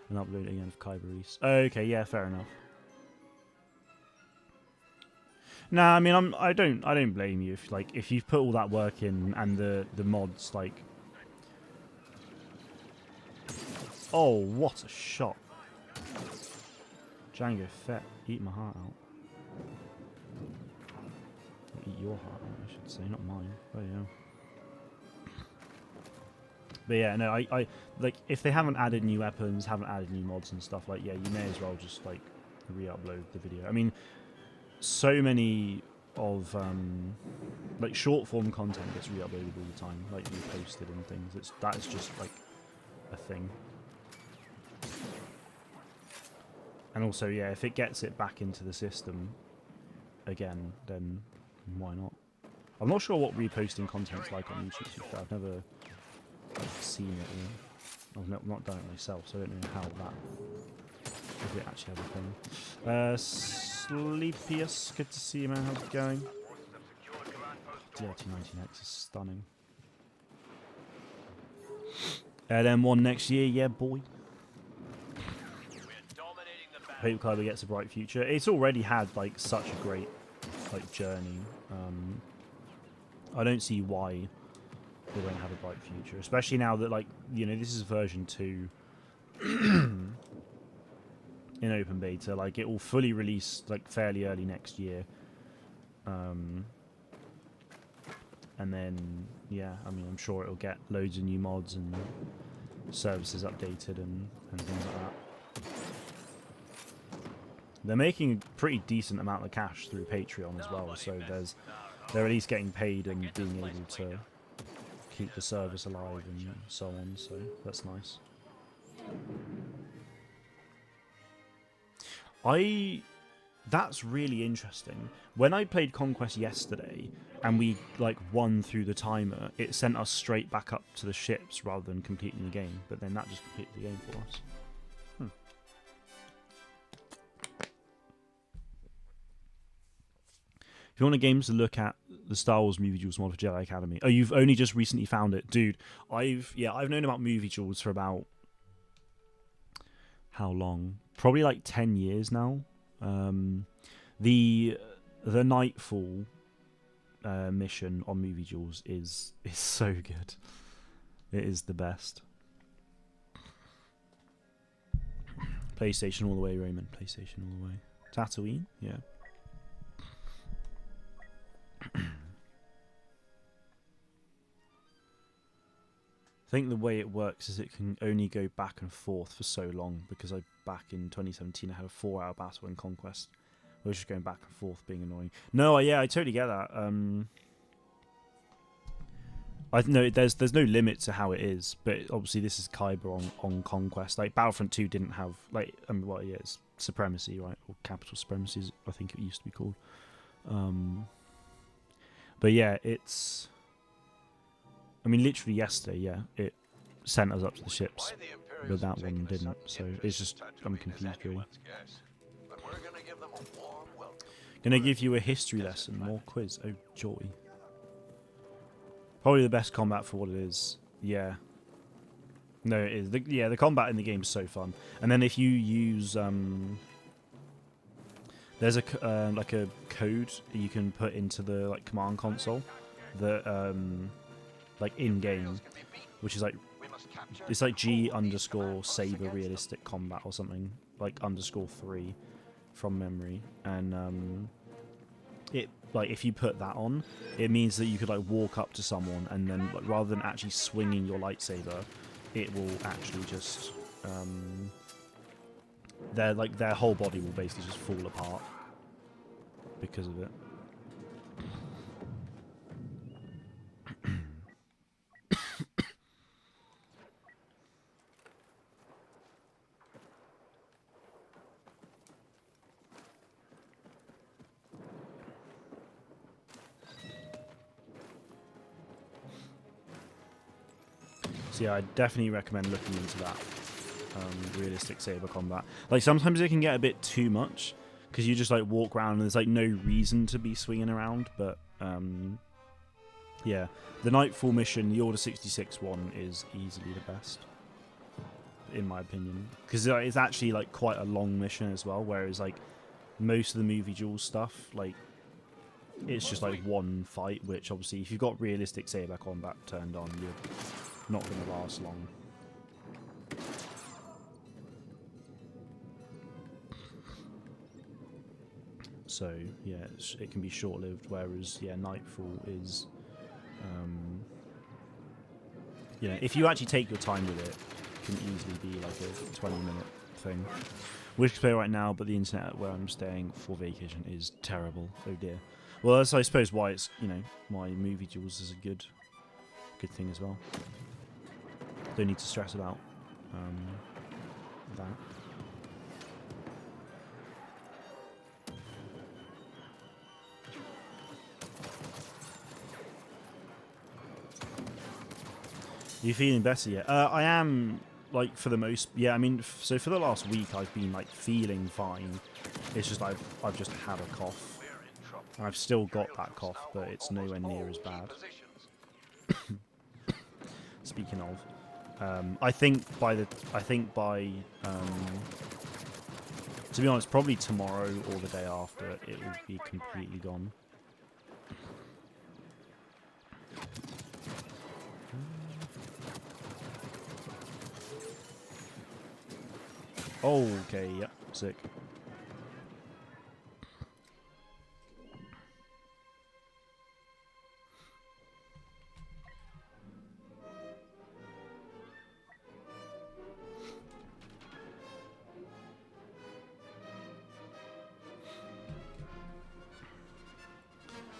and upload it again for Kyber release. Okay, yeah, fair enough. Nah, I mean, I don't blame you if you've put all that work in and the mods like. Oh, what a shot! Django Fett, eat my heart out. Eat your heart out, I should say, not mine. Oh yeah. But yeah, no, I like if they haven't added new weapons, haven't added new mods and stuff, like yeah, you may as well just like re-upload the video. I mean, so many of like short form content gets re-uploaded all the time, like reposted and things. That is just like a thing. And also, yeah, if it gets it back into the system again, then why not? I'm not sure what reposting content's like on YouTube. I've never seen it. Or I've not done it myself, so I don't know how that. If it actually has a thing. Sleepiest, good to see you, man. How's it going? DL219X is stunning. LM1 next year, yeah, boy. Hope Kyber gets a bright future. It's already had like such a great like journey. I don't see why they won't have a bright future, especially now that like you know this is version 2 in open beta. Like it will fully release like fairly early next year. And then yeah, I mean I'm sure it'll get loads of new mods and services updated and things like that. They're making a pretty decent amount of cash through Patreon as well, so they're at least getting paid and being able to keep the service alive and so on, so that's nice. That's really interesting. When I played Conquest yesterday and we like won through the timer, it sent us straight back up to the ships rather than completing the game, but then that just completed the game for us. If you want a game to look at, the Star Wars Movie Jewels mod for Jedi Academy. Oh, you've only just recently found it, dude. I've known about Movie Jewels for about how long? Probably like 10 years now. The Nightfall mission on Movie Jewels is so good. It is the best. PlayStation all the way, Raymond. PlayStation all the way. Tatooine, yeah. I think the way it works is it can only go back and forth for so long, because back in 2017 I had a 4-hour battle in Conquest. I was just going back and forth being annoying. No, yeah, I totally get that. I know there's no limit to how it is, but obviously this is Kyber on Conquest. Like Battlefront 2 didn't have like well yeah, it's Supremacy, right? Or Capital Supremacy, I think it used to be called. But yeah, it's. I mean, literally yesterday, yeah, it sent us up to the ships, but that one didn't. So it's just I'm confused really. Gonna give you a history lesson, more quiz. Oh joy. Probably the best combat for what it is. Yeah. No, it is. The combat in the game is so fun. And then if you use there's like a code you can put into the like command console that like in game, which is like it's like G_saber realistic combat or something like _3 from memory, and it like if you put that on, it means that you could like walk up to someone and then like, rather than actually swinging your lightsaber, it will actually just their whole body will basically just fall apart because of it. So yeah, I definitely recommend looking into that realistic saber combat. Like sometimes it can get a bit too much because you just like walk around and there's like no reason to be swinging around. But yeah, the Nightfall mission, the Order 66 one, is easily the best in my opinion, because it's actually like quite a long mission as well. Whereas like most of the movie duel stuff, like it's just like one fight, which obviously if you've got realistic saber combat turned on, you're not going to last long. So yeah, it can be short-lived. Whereas yeah, Nightfall is, you know, if you actually take your time with it, it can easily be like a 20-minute thing. Wish to play right now, but the internet where I'm staying for vacation is terrible. Oh dear. Well, that's I suppose why it's, you know, why movie duels is a good thing as well. Don't need to stress about that. You feeling better yet? I am, like, for the most... Yeah, I mean, so for the last week I've been, like, feeling fine. It's just I've just had a cough. And I've still got that cough, but it's nowhere near as bad. Speaking of... I think by to be honest, probably tomorrow or the day after, it will be completely gone. Okay, yep, sick.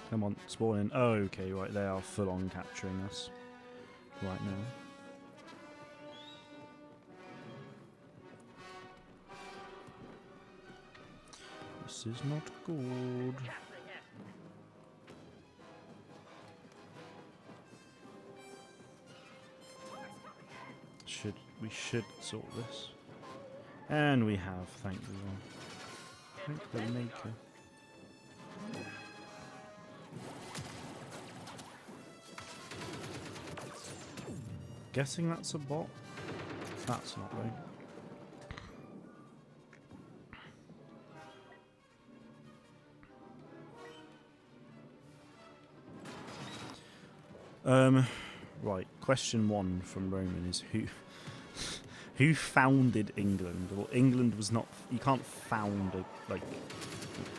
Come on, spawn in. Oh, okay, right, they are full on capturing us right now. This is not good. We should sort this. And we have, thank you. Thank the maker. Guessing that's a bot? That's not right. Right, question 1 from Roman is who founded England? Well, England was not... You can't found a... Like...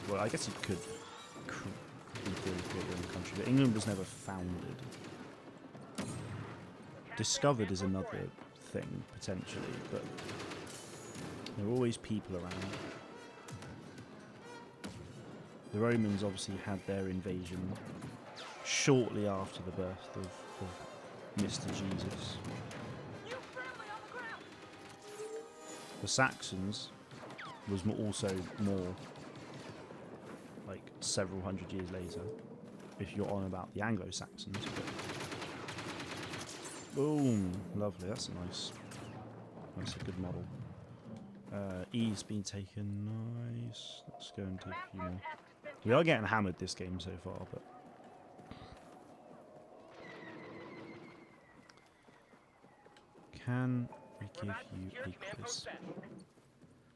Well, I guess you could in theory create your own country, but England was never founded. Discovered is another thing, potentially, but there are always people around. The Romans obviously had their invasion shortly after the birth of Mr. Jesus. The Saxons was also more like several hundred years later, if you're on about the Anglo-Saxons. Boom, lovely. That's a that's a good model. E's been taken. Nice. Let's go and take a few more. We are getting hammered this game so far, but Can we give you a quiz?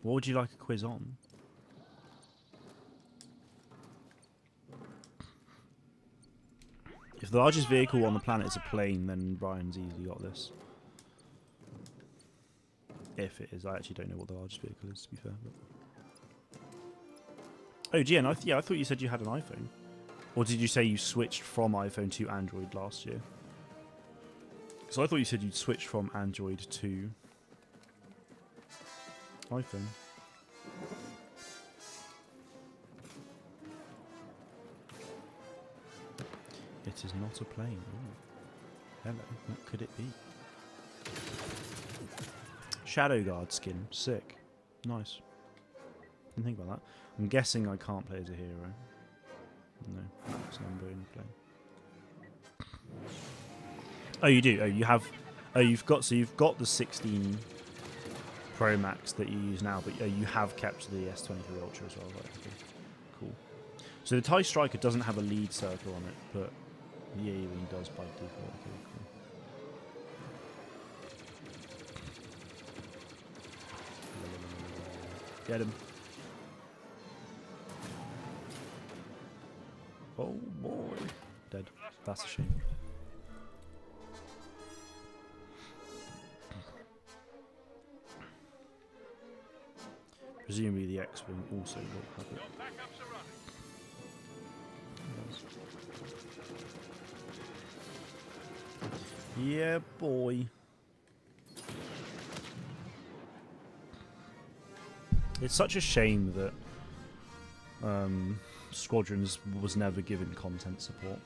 What would you like a quiz on? If the largest vehicle on the planet is a plane, then Ryan's easily got this. If it is. I actually don't know what the largest vehicle is, to be fair. But... Oh, Gian, yeah, I thought you said you had an iPhone. Or did you say you switched from iPhone to Android last year? So I thought you said you'd switched from Android to iPhone. It is not a plane. Ooh. Hello, what could it be? Shadow Guard skin. Sick. Nice. Didn't think about that. I'm guessing I can't play as a hero. No, max number in play. Oh, you do. Oh, you have. Oh, you've got. So you've got the 16 Pro Max that you use now, but you have kept the S23 Ultra as well. Right? Okay. Cool. So the TIE Striker doesn't have a lead circle on it, but the A-Wing does by default. Okay, cool. Get him. Oh boy. Dead. That's a shame. Presumably the X-Wing also will have it. Yeah, boy. It's such a shame that Squadrons was never given content support.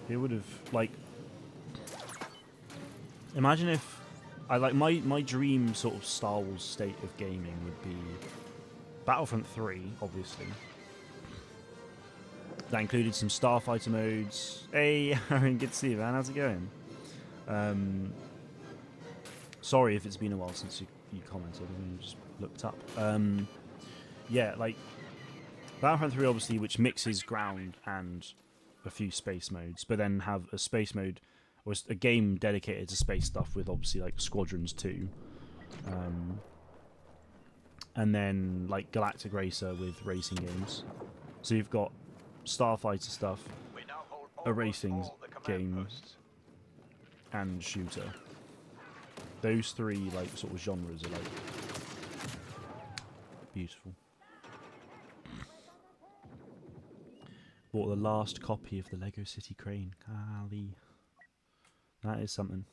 It would have, like... Imagine if... my dream sort of Star Wars state of gaming would be Battlefront 3, obviously. That included some Starfighter modes. Hey, Aaron, good to see you, man. How's it going? Sorry if it's been a while since you commented and just looked up. Yeah, like Battlefront 3, obviously, which mixes ground and a few space modes, but then have a space mode or a game dedicated to space stuff with obviously like Squadrons 2. And then like Galactic Racer with racing games. So you've got Starfighter stuff, a racing game, and shooter. Those three like sort of genres are like beautiful. Bought the last copy of the Lego City Crane. Golly. That is something.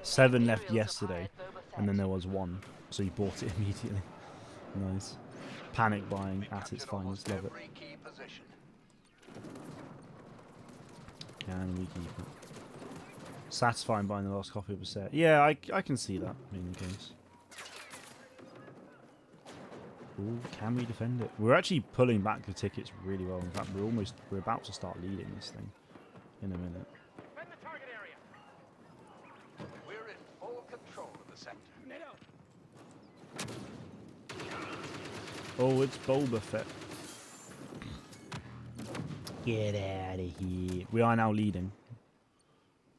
7 left yesterday, and then there was 1, so you bought it immediately. Nice. Panic buying at its finest. Love it. Can we keep it? Satisfying buying the last copy of a set. Yeah, I can see that being the case. Ooh, can we defend it? We're actually pulling back the tickets really well. In fact, we're about to start leading this thing in a minute. We're in full control of the sector. Oh, it's Boba Fett. Get out of here. We are now leading.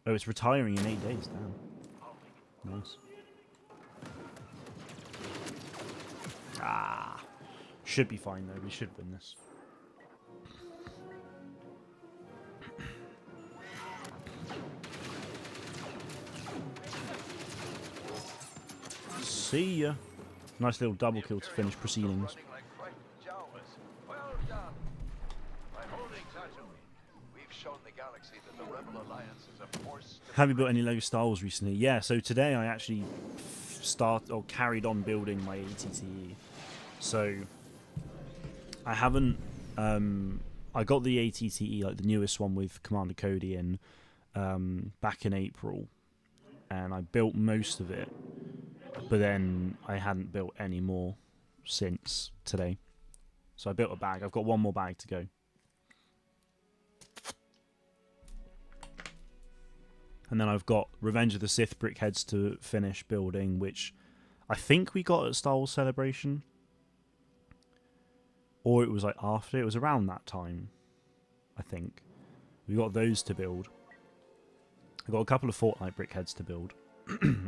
Oh, it's retiring in 8 days. Damn. Nice. Ah. Should be fine, though. We should win this. See ya. Nice little double kill to finish proceedings. Have you built any Lego Star Wars recently? Yeah, so today I actually carried on building my ATTE. So I haven't I got the ATTE, like the newest one with Commander Cody in back in April, and I built most of it, but then I hadn't built any more since today. So I built a bag. I've got one more bag to go. And then I've got Revenge of the Sith brickheads to finish building, which I think we got at Star Wars Celebration. Or it was like after. It was around that time. I think. We've got those to build. I've got a couple of Fortnite brickheads to build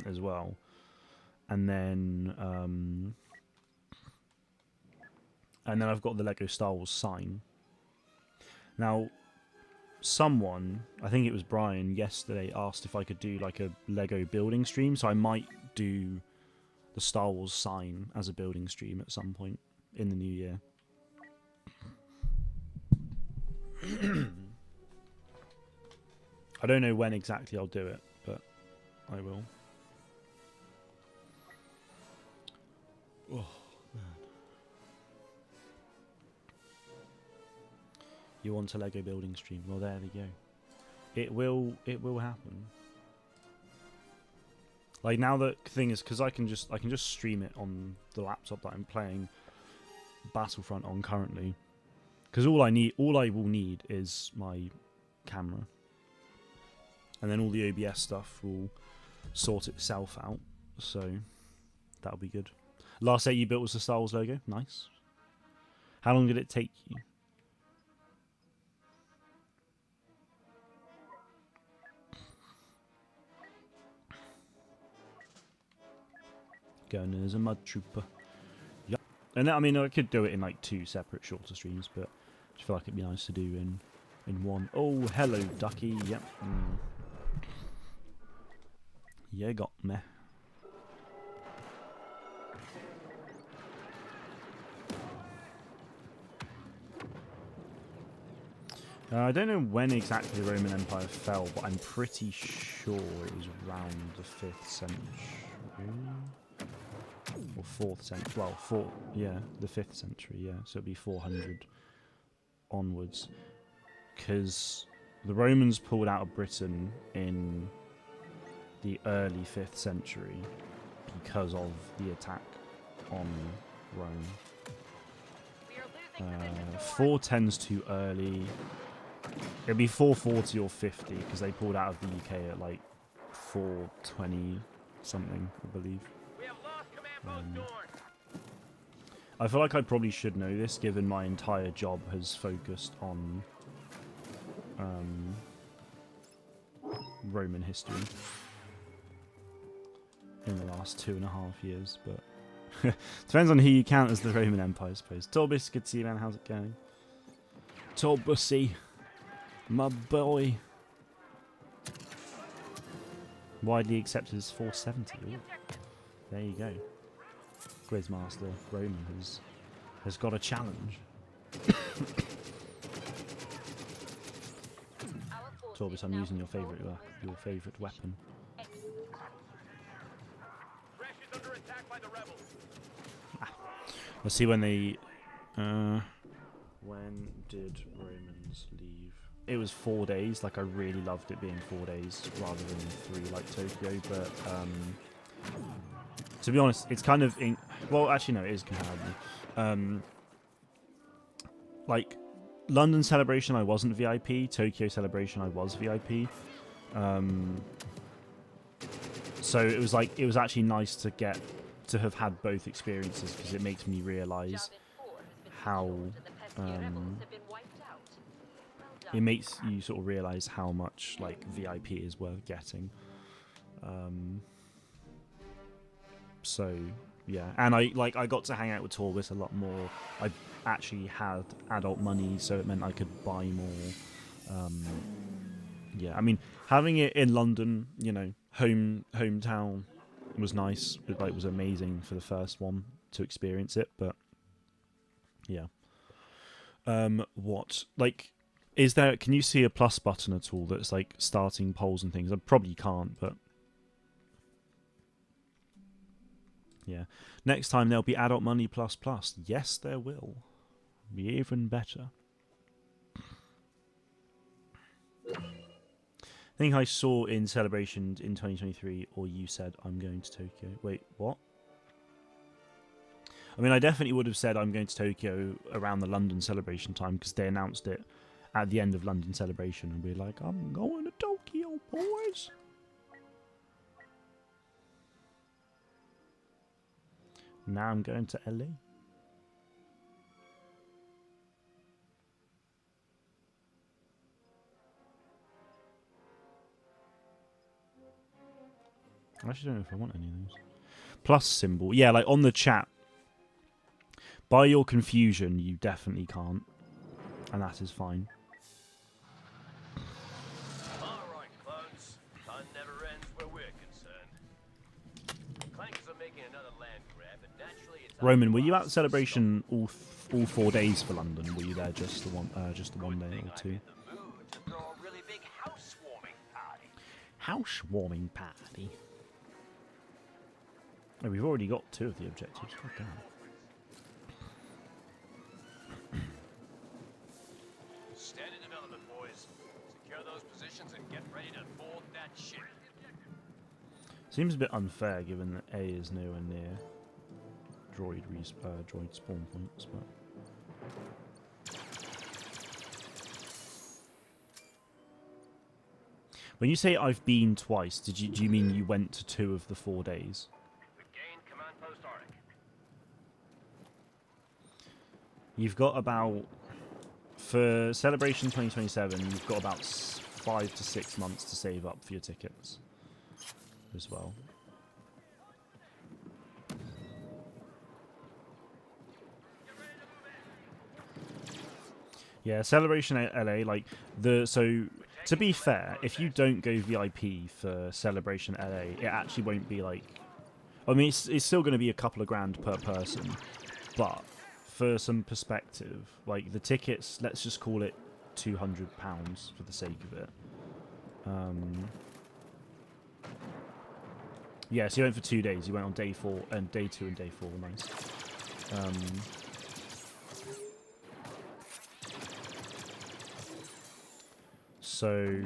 as well. And then I've got the Lego Star Wars sign. Now, someone, I think it was Brian, yesterday asked if I could do like a Lego building stream, so I might do the Star Wars sign as a building stream at some point in the new year. I don't know when exactly I'll do it, but I will. Oh, man. You want a Lego building stream? Well, there we go. It will happen. Like, now the thing is, because I can just stream it on the laptop that I'm playing Battlefront on currently. Because all I will need is my camera. And then all the OBS stuff will sort itself out. So that'll be good. Last set you built was the Star Wars logo. Nice. How long did it take you? Going as a mud trooper. Yep. And I mean, I could do it in like 2 separate shorter streams, but I just feel like it'd be nice to do in one. Oh, hello, ducky. Yep. Yeah, got me. I don't know when exactly the Roman Empire fell, but I'm pretty sure it was around the 5th century. Or 4th century. Well, the 5th century, yeah. So it'd be 400 onwards. Because the Romans pulled out of Britain in the early 5th century because of the attack on Rome. 410's too early. It'd be 440 or 50 because they pulled out of the UK at like 420 something, I believe. I feel like I probably should know this, given my entire job has focused on Roman history in the last 2.5 years, but depends on who you count as the Roman Empire, I suppose. Torbis, good to see you, man. How's it going? Torbusy, my boy. Widely accepted as 470. Ooh. There you go. Grizzmaster Roman has got a challenge. Torbis, I'm using your favourite weapon. Let's see when they. When did Romans leave? It was 4 days. Like, I really loved it being 4 days rather than 3 like Tokyo. But to be honest, it's kind of well, actually no, it is compatible. Like London Celebration, I wasn't VIP. Tokyo Celebration, I was VIP. So it was like, it was actually nice to have had both experiences, because it makes me realise how it makes you sort of realise how much like VIP is worth getting. So yeah, and I got to hang out with Torbis a lot more. I actually had adult money, so it meant I could buy more. Yeah, I mean, having it in London, you know, hometown, was nice. It was amazing for the first one to experience it, but yeah. What, like, is there? Can you see a plus button at all that's like starting polls and things? I probably can't, but yeah. Next time there'll be adult money plus plus. Yes, there will. Be even better. I think I saw in Celebration in 2023, or you said, I'm going to Tokyo. Wait, what? I mean, I definitely would have said I'm going to Tokyo around the London Celebration time, because they announced it at the end of London Celebration, and we're like, I'm going to Tokyo, boys. Now I'm going to LA. I actually don't know if I want any of those. Plus symbol. Yeah, like on the chat. By your confusion, you definitely can't. And that is fine. Alright, clones. Fun never ends where we're concerned. Clankers are making another land grab, and naturally it's... Roman, were you at Celebration all 4 days for London? Were you there just the one day or two? I'm in the mood to throw a really big housewarming party. Housewarming party. Oh, we've already got 2 of the objectives. God damn. Standard development, boys. Secure those positions and get ready to board that ship. Seems a bit unfair given that A is nowhere near droid spawn points, but when you say I've been twice, do you mean you went to 2 of the 4 days? We've gained command post Auric. You've got about, for Celebration 2027, you've got about 5 to 6 months to save up for your tickets as well. Yeah, Celebration LA, like so to be fair, if you don't go VIP for Celebration LA, it actually won't be like, I mean, it's still going to be a couple of grand per person, but for some perspective, like the tickets, let's just call it £200 for the sake of it. Yeah, so you went for 2 days. You went on day 4 and day 2 and day 4. Nice. So Our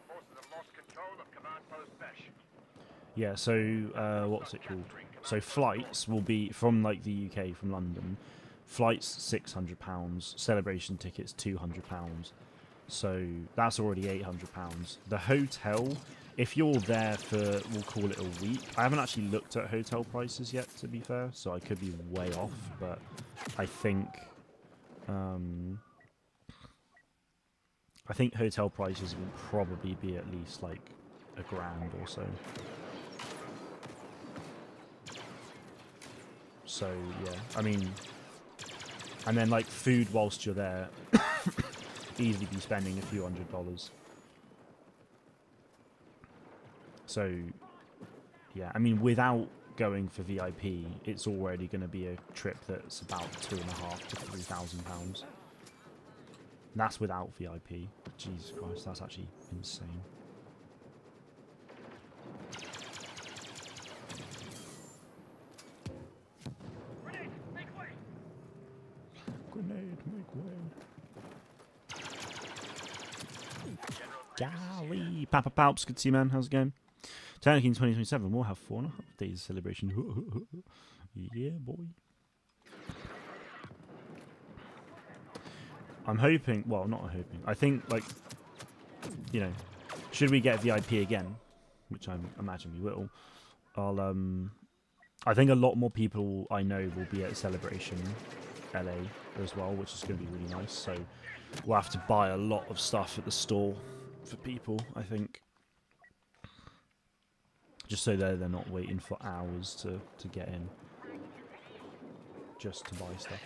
forces have lost control of command post Besh. yeah, so what's it called? So flights will be from like the UK, from London. Flights £600. Celebration tickets £200. So that's already £800. The hotel, if you're there for, we'll call it a week. I haven't actually looked at hotel prices yet, to be fair, so I could be way off. But I think hotel prices will probably be at least like £1,000 or so. So yeah, I mean, and then like food whilst you're there, easily be spending a few $100s. So yeah, I mean, without going for VIP, it's already going to be a trip that's about £2,500 to £3,000. That's without VIP. Jesus Christ, that's actually insane. Grenade, make way. Golly. Papa Palps, good to see you, man. How's it going? Technically in 2027, we'll have 4.5 days of celebration. Yeah, boy. I'm hoping, well, not hoping. I think, like, you know, should we get VIP again, which I imagine we will, I think a lot more people I know will be at Celebration LA as well, which is going to be really nice. So we'll have to buy a lot of stuff at the store for people, I think. Just so they're not waiting for hours to get in. Just to buy stuff.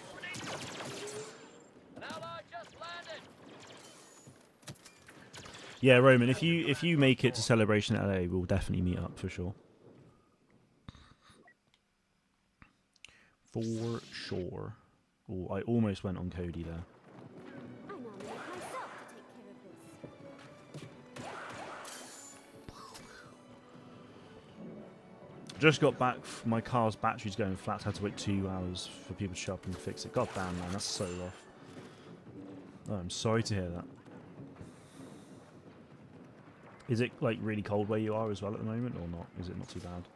An ally just landed. Yeah, Roman, if you make it to Celebration LA, we'll definitely meet up for sure. For sure. Oh, I almost went on Cody there. I nominate myself to take care of this. Just got back. My car's battery's going flat. Had to wait 2 hours for people to show up and fix it. God damn, man, that's so rough. Oh, I'm sorry to hear that. Is it like really cold where you are as well at the moment, or not? Is it not too bad?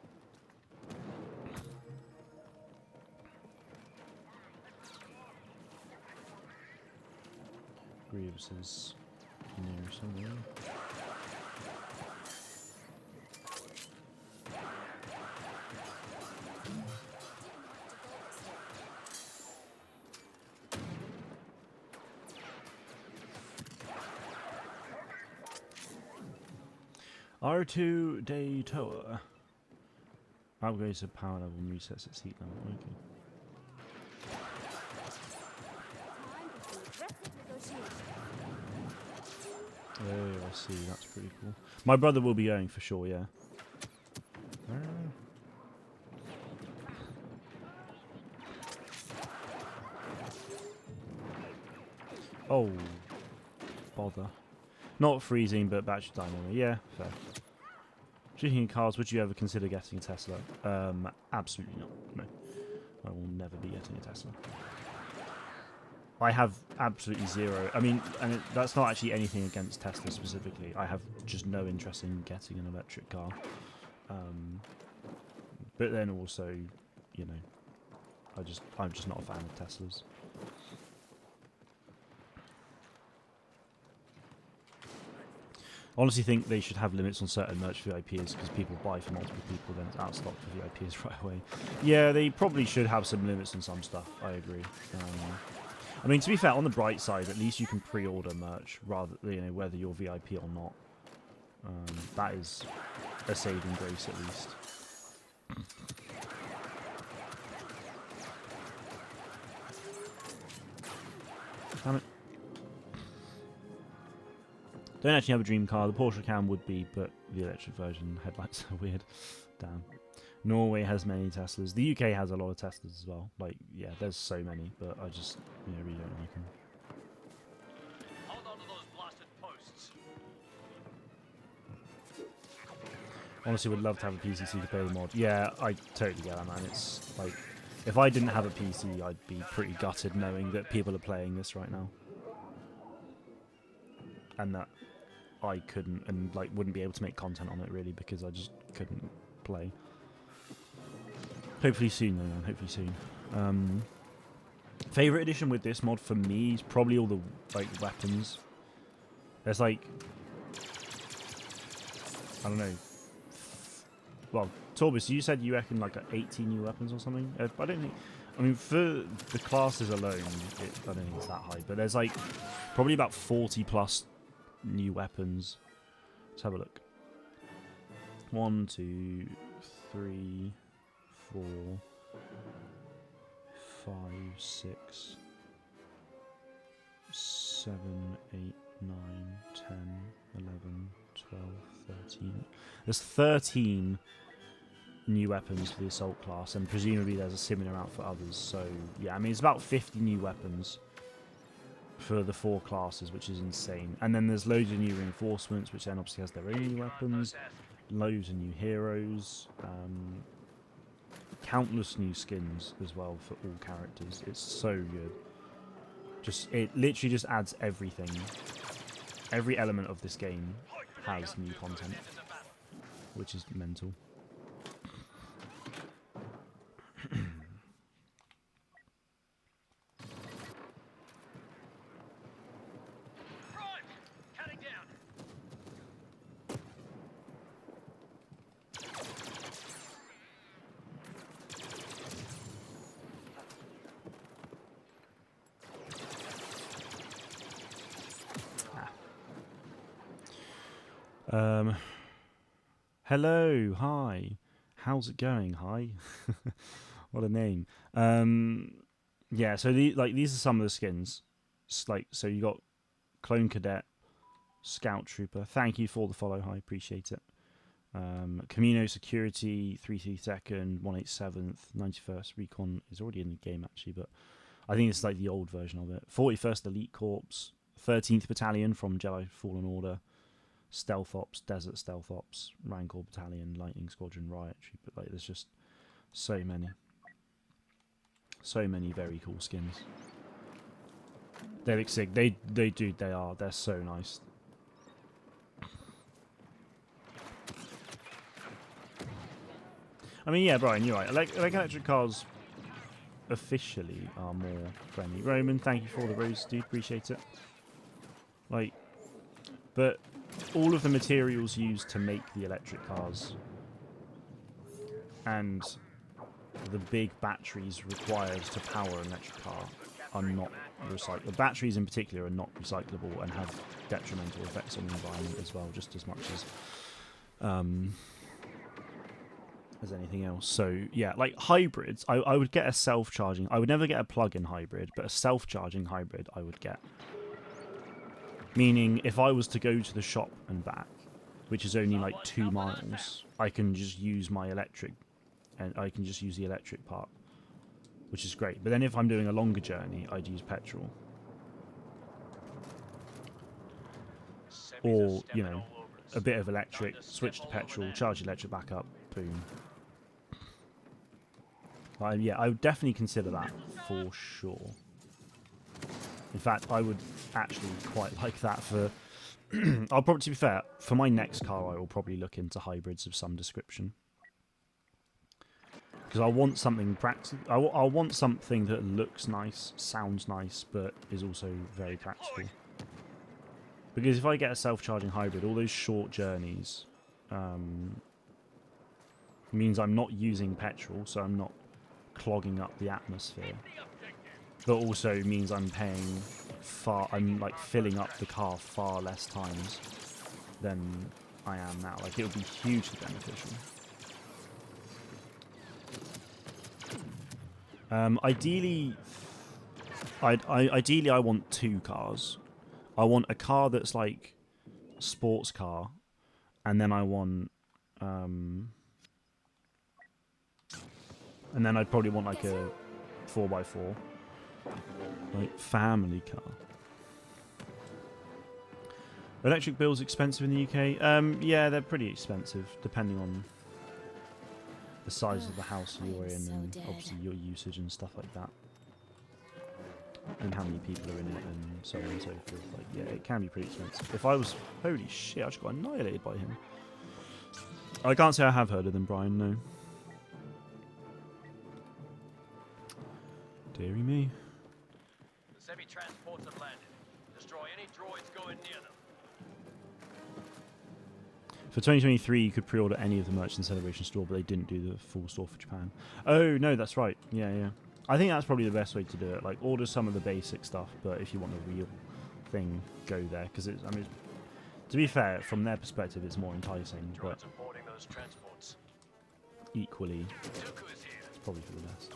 Grievous is near somewhere. R2 Daytona. Upgrades to power level and resets its heat level. Okay. Time for some aggressive negotiation. Oh, I see. That's pretty cool. My brother will be going for sure, yeah. Oh, bother. Not freezing, but battery dynamo. Yeah, fair. Speaking of cars, would you ever consider getting a Tesla? Absolutely not. No. I will never be getting a Tesla. I have absolutely zero. I mean, and that's not actually anything against Tesla specifically. I have just no interest in getting an electric car. But then also, you know, I'm just not a fan of Teslas. Honestly, think they should have limits on certain merch VIPs because people buy for multiple people, then it's out of stock for VIPs right away. Yeah, they probably should have some limits on some stuff. I agree. I mean, to be fair, on the bright side, at least you can pre-order merch rather, you know, whether you're VIP or not. That is a saving grace at least. Damn it. Don't actually have a dream car. The Porsche Cam would be, but the electric version headlights are weird. Damn. Norway has many Teslas. The UK has a lot of Teslas as well. Like, yeah, there's so many, but I just, you know, really don't like them. Hold on to those blasted posts. Honestly, would love to have a PCC to play the mod. Yeah, I totally get that, man. It's like, if I didn't have a PC, I'd be pretty gutted knowing that people are playing this right now. And that I couldn't, and like wouldn't be able to make content on it really because I just couldn't play. Hopefully soon, though, man. Hopefully soon. Favorite edition with this mod for me is probably all the like weapons. There's like, I don't know. Well, Torbis, you said you reckon like 18 new weapons or something. I don't think. I mean, for the classes alone, I don't think it's that high. But there's like probably about 40 plus new weapons. Let's have a look. 1, 2, 3, 4, 5, 6, 7, 8, 9, 10, 11, 12, 13. There's 13 new weapons for the assault class, and presumably there's a similar amount for others. So yeah, I mean it's about 50 new weapons for the 4 classes, which is insane. And then there's loads of new reinforcements, which then obviously has their own new weapons, loads of new heroes, countless new skins as well for all characters. It's so good. It literally just adds everything. Every element of this game has new content, which is mental. Hello, hi. How's it going? Hi. What a name. Yeah, so these are some of the skins. So you got Clone Cadet, Scout Trooper. Thank you for the follow. Hi, appreciate it. Camino Security, 32nd, 187th, 91st Recon is already in the game actually, but I think it's like the old version of it. 41st Elite Corps, 13th Battalion from Jedi Fallen Order, Stealth Ops, Desert Stealth Ops, Rancor Battalion, Lightning Squadron, Riot Troop. But like, there's just so many very cool skins. They look sick. They are. They're so nice. I mean, yeah, Brian, you're right. Electric cars officially are more friendly. Roman, thank you for all the rose, dude. Appreciate it. Like, but all of the materials used to make the electric cars and the big batteries required to power an electric car are not recyclable. The batteries in particular are not recyclable and have detrimental effects on the environment as well, just as much as as anything else. So yeah, like hybrids, I would get a self-charging. I would never get a plug-in hybrid, but a self-charging hybrid I would get. Meaning, if I was to go to the shop and back, which is only like 2 miles, I can just use my electric, and I can just use the electric part, which is great. But then if I'm doing a longer journey, I'd use petrol. Or, you know, a bit of electric, switch to petrol, charge the electric back up, boom. Yeah, I would definitely consider that for sure. In fact, I would actually quite like that for... I'll probably, to be fair, for my next car, I will probably look into hybrids of some description. Because I want something practical. I want something that looks nice, sounds nice, but is also very practical. Because if I get a self-charging hybrid, all those short journeys means I'm not using petrol, so I'm not clogging up the atmosphere. But also means I'm paying I'm like filling up the car far less times than I am now. Like, it would be hugely beneficial. Ideally, I want 2 cars. I want a car that's like sports car, and then I want, and then I'd probably want like a 4x4, like family car. Electric bills expensive in the UK? Yeah, they're pretty expensive, depending on the size of the house you're in, and obviously your usage and stuff like that. And how many people are in it, and so on and so forth. Like, yeah, it can be pretty expensive. If I was... Holy shit, I just got annihilated by him. I can't say I have heard of them, Brian, no. Deary me. The semi-transports have landed. Destroy any droids going near them. For 2023, you could pre-order any of the Merchant Celebration store, but they didn't do the full store for Japan. Oh, no, that's right. Yeah, yeah. I think that's probably the best way to do it. Like, order some of the basic stuff, but if you want the real thing, go there. Because, I mean, to be fair, from their perspective, it's more enticing, but Those transports. equally, Dooku is here. it's probably for the best.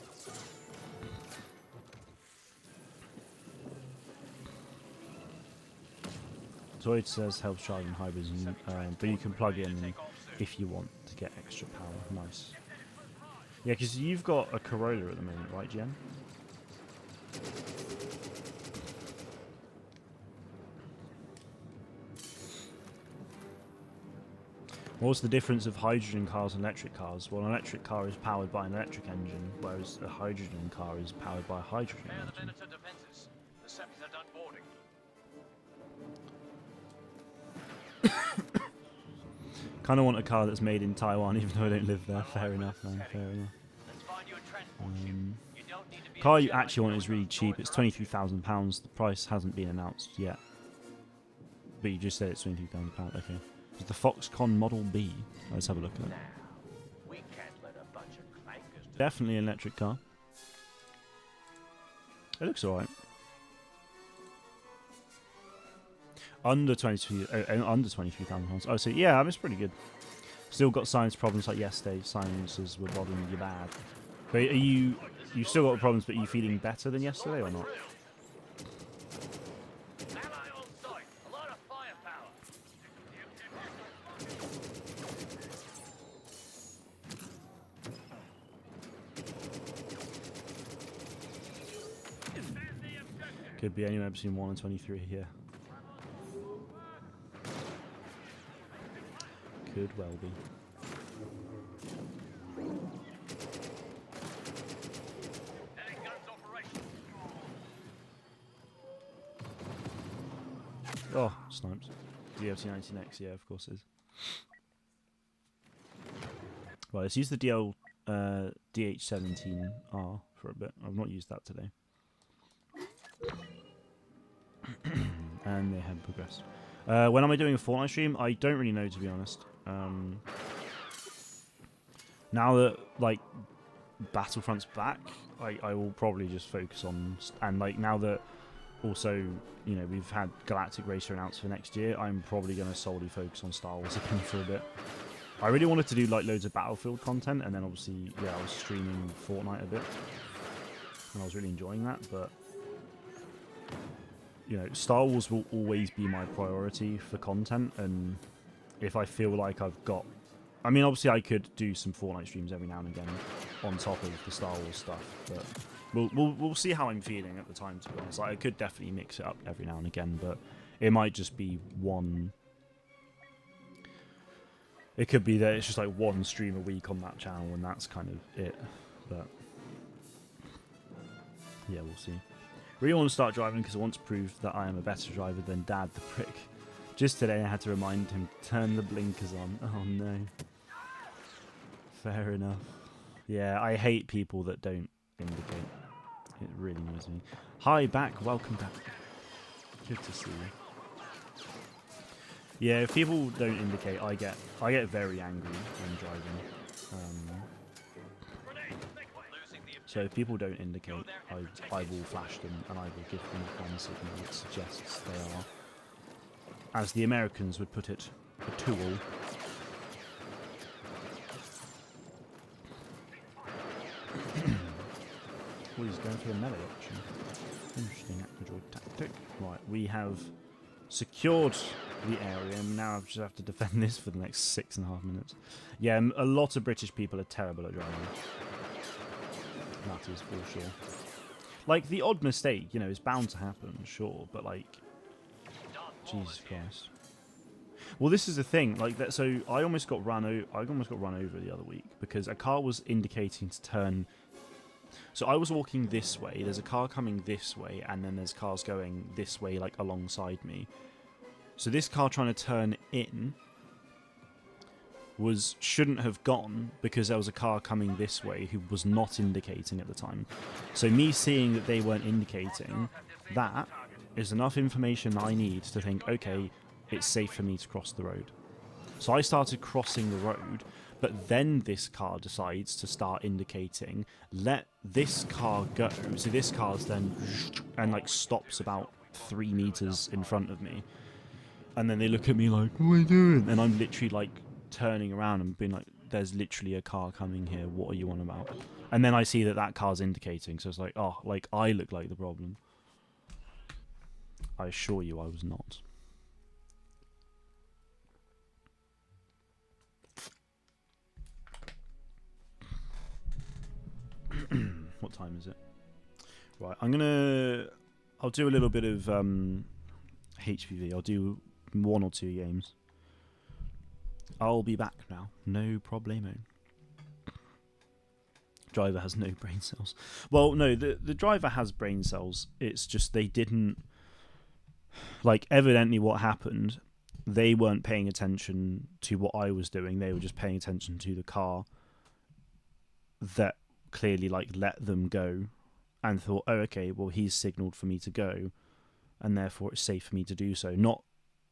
So it says helps charging hybrids, but you can plug in if you want to get extra power. Nice. Yeah, because you've got a Corolla at the moment, right, Jen? What's the difference of hydrogen cars and electric cars? Well, an electric car is powered by an electric engine, whereas a hydrogen car is powered by a hydrogen engine. The Seps are done boarding. Kind of want a car that's made in Taiwan, even though I don't live there. Fair enough, man. Fair enough. Let's find you a transport ship. You don't need to be Car you actually want is really cheap. It's £23,000. The price hasn't been announced yet. But you just said it's £22,000. Okay. It's the Foxconn Model B. Let's have a look at it. We can't let a bunch of clankers do Definitely an electric car. It looks alright. Under £23,000. Oh, so yeah, it's pretty good. Still got science problems like yesterday. Sciences were bothering you bad. But you've still got problems, but are you feeling better than yesterday or not? Ally on site. A lot of firepower. Could be anywhere between 1 and 23 here. Could well be. Oh, snipes. DLT-19X, yeah, of course it is. Right, let's use the DH-17R for a bit. I've not used that today. And they have progressed. When am I doing a Fortnite stream? I don't really know, to be honest. Now that, like, Battlefront's back, I will probably just focus on... And, like, now that also, you know, we've had Galactic Racer announced for next year, I'm probably going to solely focus on Star Wars again for a bit. I really wanted to do like loads of Battlefield content, and then obviously, yeah, I was streaming Fortnite a bit, and I was really enjoying that. But you know, Star Wars will always be my priority for content, and if I feel like I've got, I mean, obviously I could do some Fortnite streams every now and again on top of the Star Wars stuff, but we'll see how I'm feeling at the time. To be honest, like, I could definitely mix it up every now and again, but it might just be one. It could be that it's just like one stream a week on that channel, and that's kind of it. But yeah, we'll see. Really want to start driving because I want to prove that I am a better driver than Dad the prick. Just today I had to remind him to turn the blinkers on. Oh no. Fair enough. Yeah, I hate people that don't indicate. It really annoys me. Hi, back. Welcome back. Good to see you. Yeah, if people don't indicate, I get very angry when driving. So if people don't indicate, I will flash them and I will give them a hand signal that suggests they are, as the Americans would put it, a tool. Oh, he's going for a melee option. Interesting Acmadroid tactic. Right, we have secured the area, and now I just have to defend this for the next 6.5 minutes. Yeah, a lot of British people are terrible at driving. That is for sure. Like, the odd mistake, you know, is bound to happen, sure, but like, Jesus Christ. Well, this is the thing, like that. So I almost got run over the other week because a car was indicating to turn. So I was walking this way. There's a car coming this way, and then there's cars going this way, like alongside me. So this car trying to turn in shouldn't have gone because there was a car coming this way who was not indicating at the time. So me seeing that they weren't indicating, that is enough information I need to think, okay, it's safe for me to cross the road. So I started crossing the road, but then this car decides to start indicating, let this car go. So this car's then and like stops about 3 meters in front of me. And then they look at me like, what are you doing? And I'm literally like turning around and being like, there's literally a car coming here. What are you on about? And then I see that car's indicating. So it's like, oh, like I look like the problem. I assure you I was not. What time is it? Right, I'll do a little bit of HPV. I'll do 1 or 2 games. I'll be back now. No problemo. Driver has no brain cells. Well, no, the driver has brain cells. It's just they didn't... Like, evidently what happened, they weren't paying attention to what I was doing. They were just paying attention to the car that clearly, like, let them go and thought, oh, okay, well, he's signalled for me to go and therefore it's safe for me to do so. Not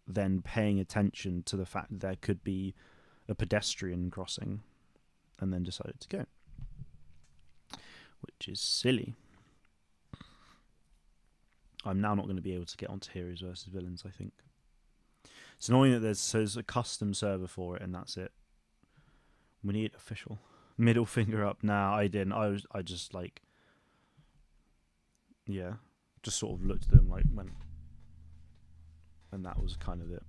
then paying attention to the fact that there could be a pedestrian crossing and then decided to go. Which is silly. I'm now not going to be able to get onto Heroes versus Villains, I think. It's annoying that there's a custom server for it and that's it. We need official. Middle finger up. Nah, I didn't. I just like... Yeah. Just sort of looked at them like went... And that was kind of it.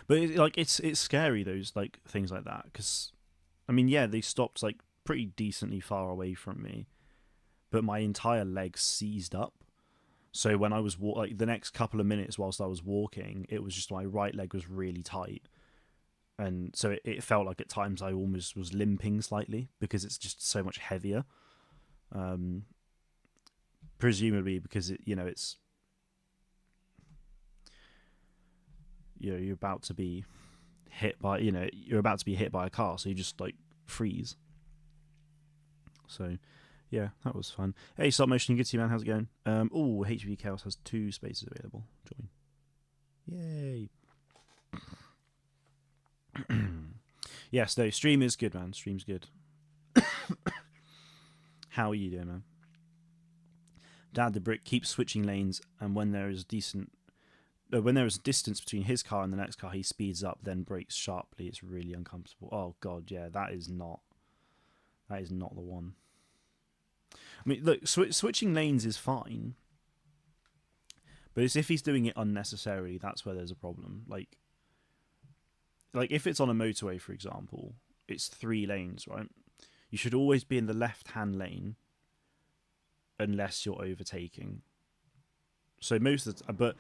But it's scary, those like things like that, because I mean, yeah, they stopped like pretty decently far away from me, but my entire leg seized up. So when I was like the next couple of minutes whilst I was walking, it was just my right leg was really tight, and so it felt like at times I almost was limping slightly because it's just so much heavier. Presumably because it's. You're about to be hit by a car, so you just like freeze. So yeah, that was fun. Hey, Stop Motion, good to see you, man. How's it going? HB Chaos has 2 spaces available. Join. Yay. Yes, no, stream is good, man. Stream's good. How are you doing, man? Dad the Brick keeps switching lanes, and when there is decent when there is a distance between his car and the next car, he speeds up, then brakes sharply. It's really uncomfortable. Oh god, yeah, that is not the one. I mean, look, switching lanes is fine, but it's if he's doing it unnecessarily, that's where there's a problem. Like if it's on a motorway, for example, it's 3 lanes, right? You should always be in the left-hand lane unless you're overtaking. So but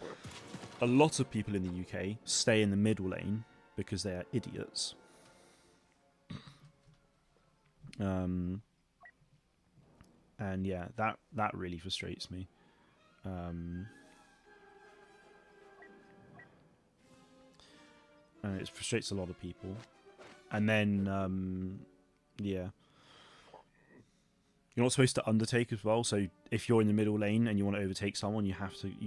a lot of people in the UK stay in the middle lane because they are idiots. And yeah, that really frustrates me. And it frustrates a lot of people. And then yeah, you're not supposed to undertake as well. So if you're in the middle lane and you want to overtake someone, you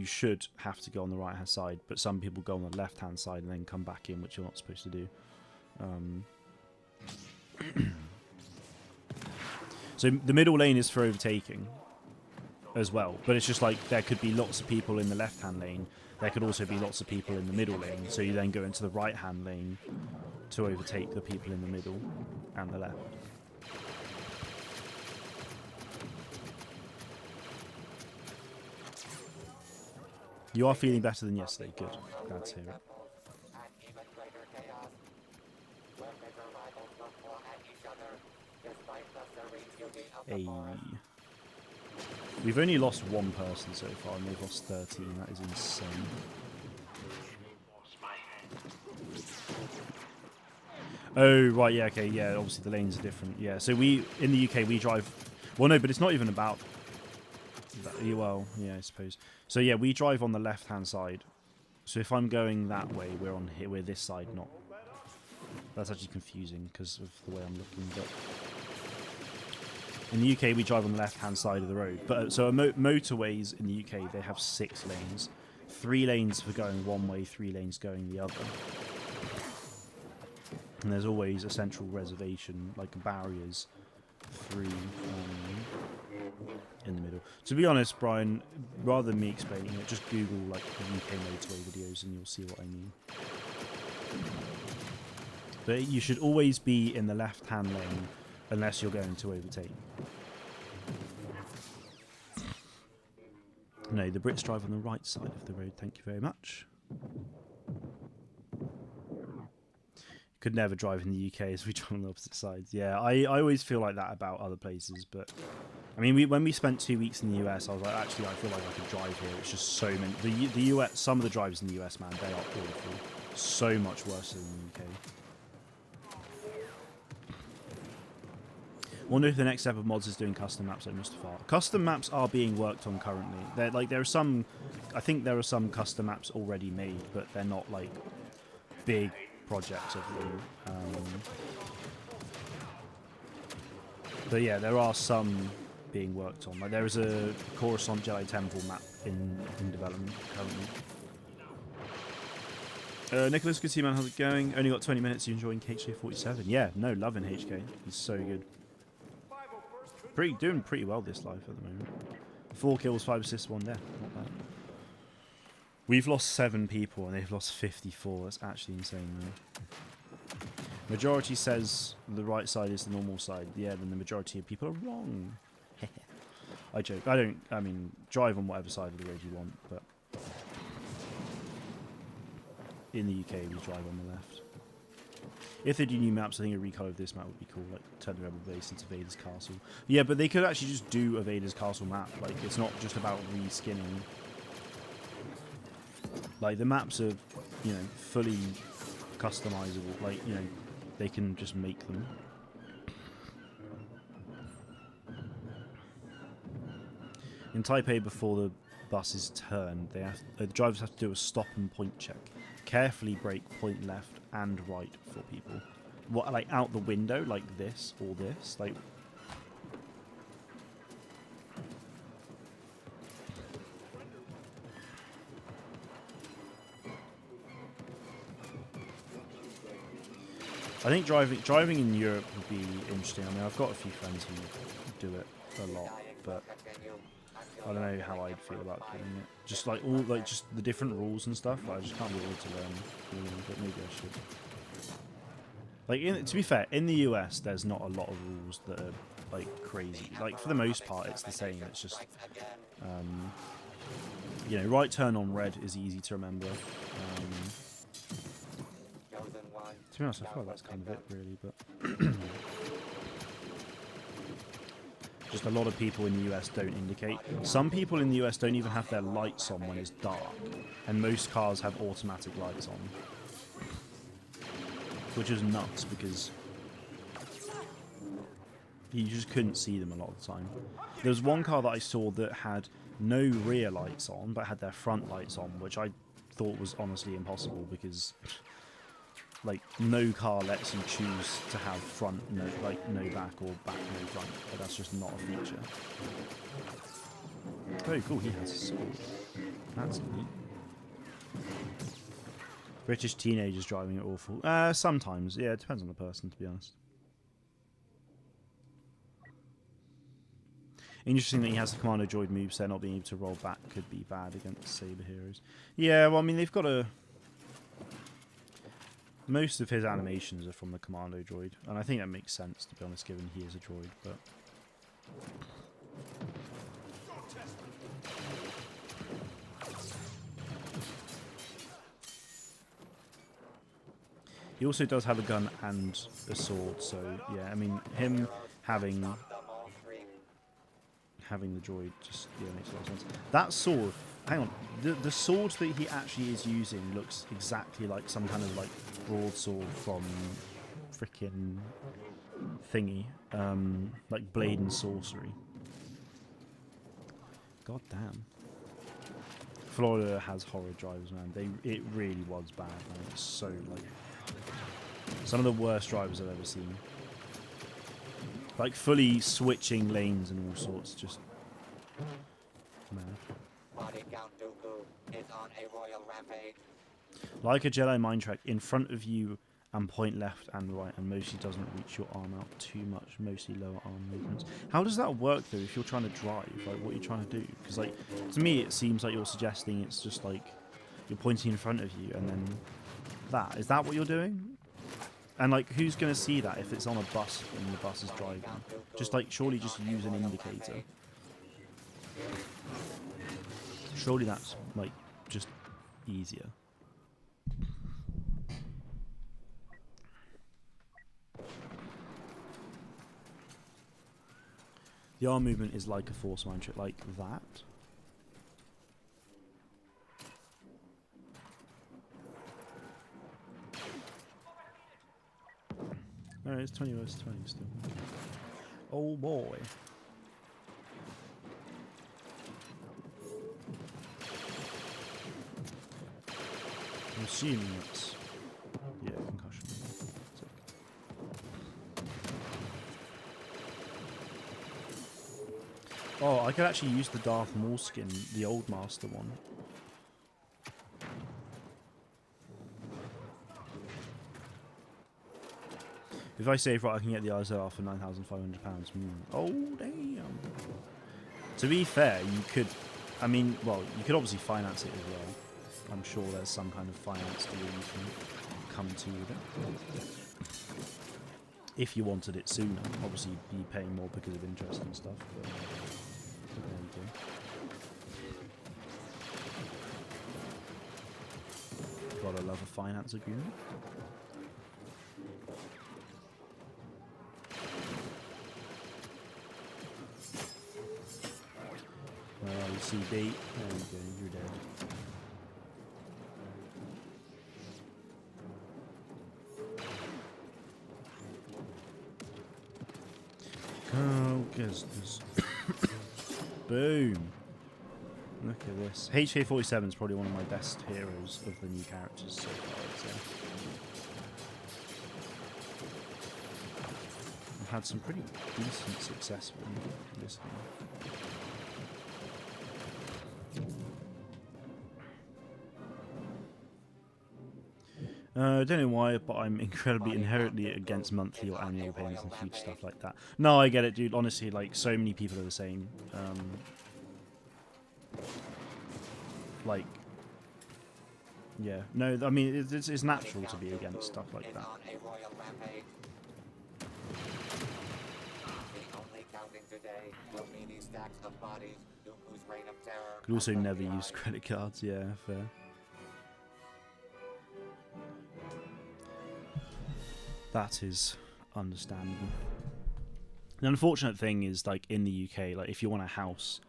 should have to go on the right hand side. But some people go on the left hand side and then come back in, which you're not supposed to do. So the middle lane is for overtaking as well, but it's just like there could be lots of people in the left hand lane. There could also be lots of people in the middle lane. So you then go into the right hand lane to overtake the people in the middle and the left. You are feeling better than yesterday. Good. Glad to hear it. Hey. We've only lost 1 person so far, and they've lost 13. That is insane. Oh, right, yeah, okay, yeah, obviously the lanes are different. Yeah, so in the UK, we drive... Well, no, but it's not even about... Well, yeah, I suppose. So, yeah, we drive on the left-hand side. So if I'm going that way, we're on here, we're this side, not... That's actually confusing because of the way I'm looking, but... In the UK, we drive on the left-hand side of the road. But so motorways in the UK, they have 6 lanes. 3 lanes for going one way, 3 lanes going the other. And there's always a central reservation, like barriers, through in the middle. To be honest, Brian, rather than me explaining it, just Google like UK motorway videos and you'll see what I mean. But you should always be in the left-hand lane unless you're going to overtake. No, the Brits drive on the right side of the road, thank you very much. Could never drive in the UK as we drive on the opposite sides. Yeah, I always feel like that about other places, but... I mean, when we spent 2 weeks in the US, I was like, actually, I feel like I could drive here. It's just so many... The US, some of the drivers in the US, man, they are awful. So much worse than the UK. Wonder if the next step of mods is doing custom maps like Mustafar. Custom maps are being worked on currently. There are some... I think there are some custom maps already made, but they're not, like, big projects of them. But yeah, there are some being worked on. Like there is a Coruscant Jedi Temple map in development currently. Nicholas, good to see you, man. How's it going? Only got 20 minutes. You enjoying HK47? Yeah, no, loving HK. He's so good. Doing pretty well this life at the moment. 4 kills, 5 assists, 1 death. Not bad. We've lost 7 people and they've lost 54. That's actually insane, though. Majority says the right side is the normal side. Yeah, then the majority of people are wrong. I joke. I mean, drive on whatever side of the road you want, but in the UK we drive on the left. If they do new maps, I think a recolor of this map would be cool, like turn the Rebel base into Vader's castle. Yeah, but they could actually just do a Vader's castle map. Like, it's not just about reskinning. Like, the maps are, you know, fully customizable. Like, you know, they can just make them. In Taipei, before the buses turn, the drivers have to do a stop and point check. Carefully brake, point left and right for people. What, like out the window, like this or this, like. I think driving in Europe would be interesting. I mean, I've got a few friends who do it a lot, but I don't know how I'd feel about doing it. Just like all like just the different rules and stuff. I just can't be able to learn all of them, but maybe I should. Like, to be fair, in the US, there's not a lot of rules that are like crazy. Like for the most part, it's the same. It's just, you know, right turn on red is easy to remember. To be honest, I feel like that's kind of it, really. But just a lot of people in the US don't indicate. Some people in the US don't even have their lights on when it's dark, and most cars have automatic lights on, which is nuts because you just couldn't see them a lot of the time. There was one car that I saw that had no rear lights on, but had their front lights on, which I thought was honestly impossible because, like, no car lets you choose to have front, no back, or back, no front. But that's just not a feature. Very cool. He has a sword. That's neat. British teenagers driving it awful. Sometimes, yeah, it depends on the person, to be honest. Interesting that he has the Commando Droid moveset. Not being able to roll back could be bad against Saber heroes. Yeah, well, I mean, they've got a... Most of his animations are from the Commando Droid, and I think that makes sense, to be honest, given he is a droid, but... He also does have a gun and a sword, so yeah, I mean, him having the droid just makes a lot of sense. That sword, hang on, the sword that he actually is using looks exactly like some kind of like broadsword from frickin' thingy, like Blade and Sorcery. God damn. Florida has horror drivers, man. It really was bad, man. It's so like some of the worst drivers I've ever seen. Like fully switching lanes and all sorts, just mad. Body Count Dooku is on a royal rampage. Like a Jedi mind track, in front of you and point left and right, and mostly doesn't reach your arm out too much, mostly lower arm movements. How does that work though if you're trying to drive? Like, what are you trying to do? Because like, to me it seems like you're suggesting it's just like you're pointing in front of you and then that. Is that what you're doing? And like, who's going to see that if it's on a bus and the bus is driving? Just like, surely just use an indicator. Surely that's like just easier. The arm movement is like a force mind trick, like that. No, it's 20 versus 20 still. Oh boy. I'm assuming it's... yeah, concussion. Oh, I could actually use the Darth Maul skin, the old Master one. If I save right, I can get the ISR for £9,500. Oh, damn. To be fair, you could... I mean, well, you could obviously finance it as well. I'm sure there's some kind of finance deal you can come to with it. If you wanted it sooner. Obviously, you'd be paying more because of interest and stuff. But there you go. Gotta love a finance agreement. CB. There you go, you're dead. Oh, guess this. Boom. Look at this. HK-47 is probably one of my best heroes of the new characters so far, I'd say. I've had some pretty decent success with this game. I don't know why, but I'm incredibly inherently against monthly or annual payments and huge stuff like that. No, I get it, dude. Honestly, like, so many people are the same. like, yeah, no, I mean it's natural to be against stuff like is that. on a royal rampage. The only counting today will be the stacks of bodies Dooku's reign of terror. Could also has never left use behind. credit cards. Yeah, fair. That is understandable. The unfortunate thing is, like, in the UK, like, if you want a house,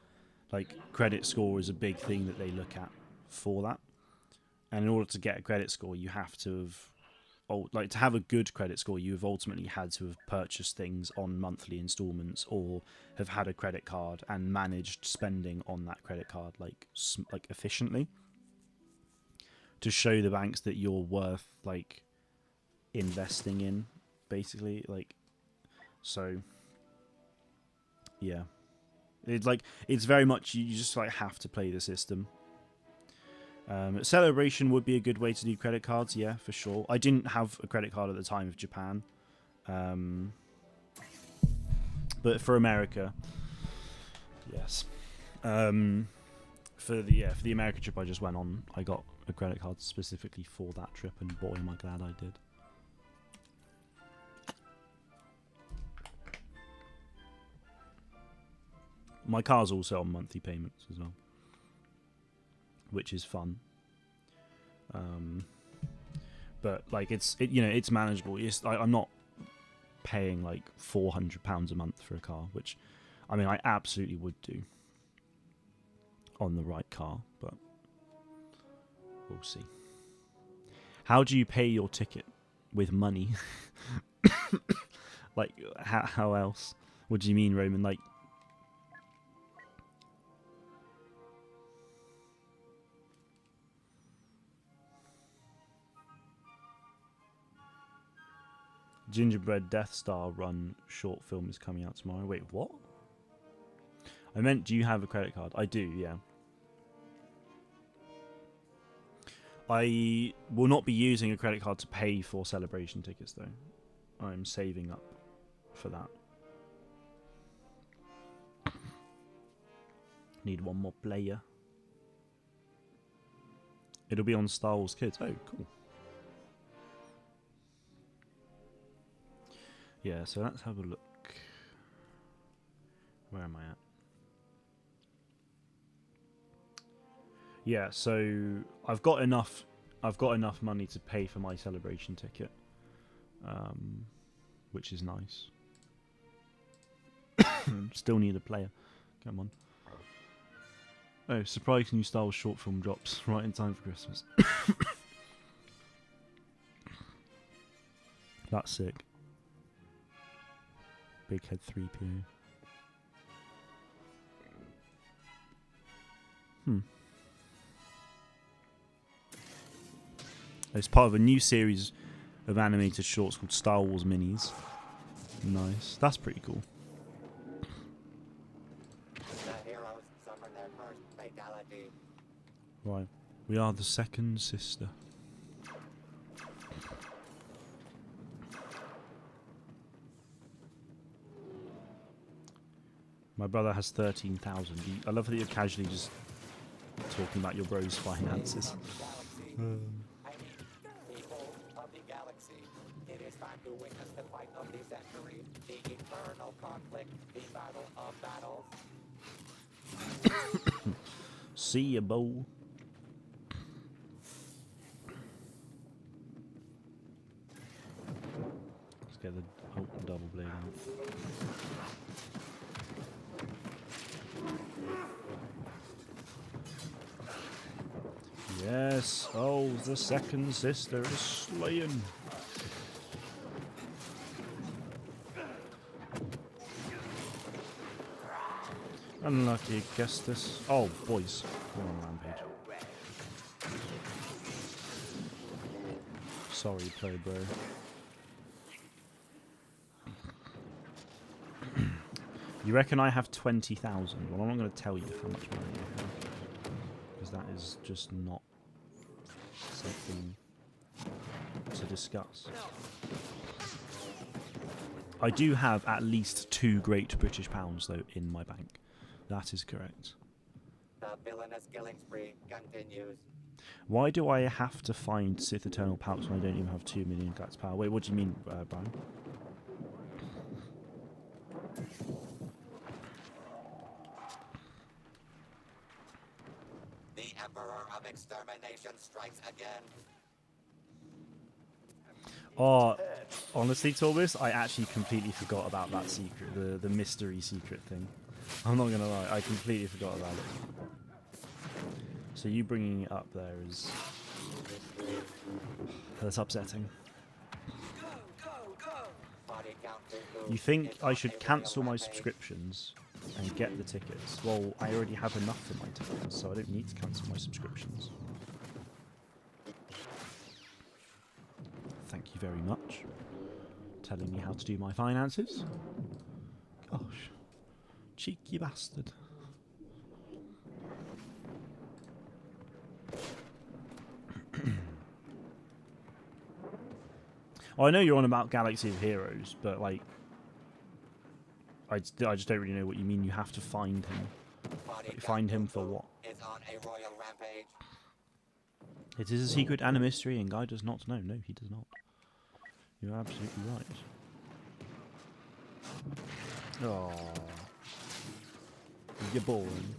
like, credit score is a big thing that they look at for that. And in order to get a credit score, you have to have, to have a good credit score, you have ultimately had to have purchased things on monthly installments or have had a credit card and managed spending on that credit card, like efficiently, to show the banks that you're worth, like, investing in, basically, like, so, yeah. It's very much, you just, like, have to play the system. Celebration would be a good way to do credit cards, yeah, for sure. I didn't have a credit card at the time of Japan. But for America, yes. For the America trip I just went on, I got a credit card specifically for that trip, and boy, am I glad I did. My car's also on monthly payments as well, which is fun. But like it's manageable. I'm not paying like £400 a month for a car, which, I mean, I absolutely would do on the right car, but we'll see. How do you pay your ticket? With money? Like, how else? What do you mean, Roman? Like, Gingerbread Death Star run short film is coming out tomorrow. Wait, what? I meant, do you have a credit card? I do, yeah. I will not be using a credit card to pay for celebration tickets, though. I'm saving up for that. Need one more player. It'll be on Star Wars Kids. Oh, cool. Yeah, so let's have a look. Where am I at? Yeah, so I've got enough money to pay for my celebration ticket, which is nice. Still need a player. Come on. Oh, surprise new Star Wars short film drops right in time for Christmas. That's sick. Big Head 3PO. It's part of a new series of animated shorts called Star Wars Minis. Nice. That's pretty cool. The heroes suffer their first fatality. Right. We are the second sister. My brother has 13,000. I love that you're casually just talking about your bro's finances. People of the galaxy, it is time to witness the fight of the century, the eternal conflict, the battle of battles. See ya, Bo. Let's get the double blade out. Yes. Oh, the second sister is slaying. Unlucky Gestus. Oh, boys. We're on rampage. Sorry, play bro. You reckon I have 20,000? Well, I'm not going to tell you how much money I have, because that is just not something to discuss. I do have at least 2 Great British Pounds, though, in my bank. That is correct. The villainous killing spree continues. Why do I have to find Sith Eternal Pouch when I don't even have 2 million Galactic Power? Wait, what do you mean, Brian? The Emperor of Extermination strikes again. Oh, honestly, Torbis, I actually completely forgot about that secret, the mystery secret thing. I'm not gonna lie, I completely forgot about it. So you bringing it up there is... that's upsetting. Body count to You think I should cancel my subscriptions and get the tickets? Well, I already have enough for my tickets, so I don't need to cancel my subscriptions. Thank you very much. Telling me how to do my finances. Gosh. Cheeky bastard. Well, I know you're on about Galaxy of Heroes, but like... I just don't really know what you mean. You have to find him. Like, find him for what? is on a royal rampage. It is a secret and a mystery, and Guy does not know. No, he does not. You're absolutely right. Oh, you're boring.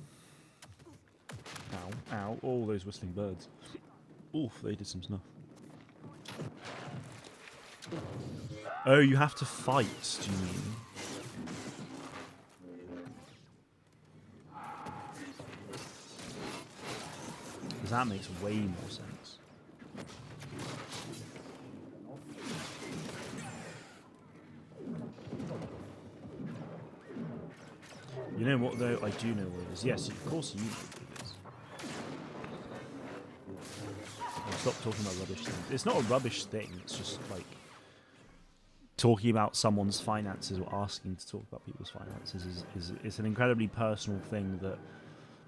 Ow, ow, all those whistling birds. Oof, they did some snuff. Oh, you have to fight, do you mean? Because that makes way more sense. You know what though? I do know what it is. Yes, of course you know what it is. I'll stop talking about rubbish things. It's not a rubbish thing, it's just like talking about someone's finances or asking to talk about people's finances is an incredibly personal thing that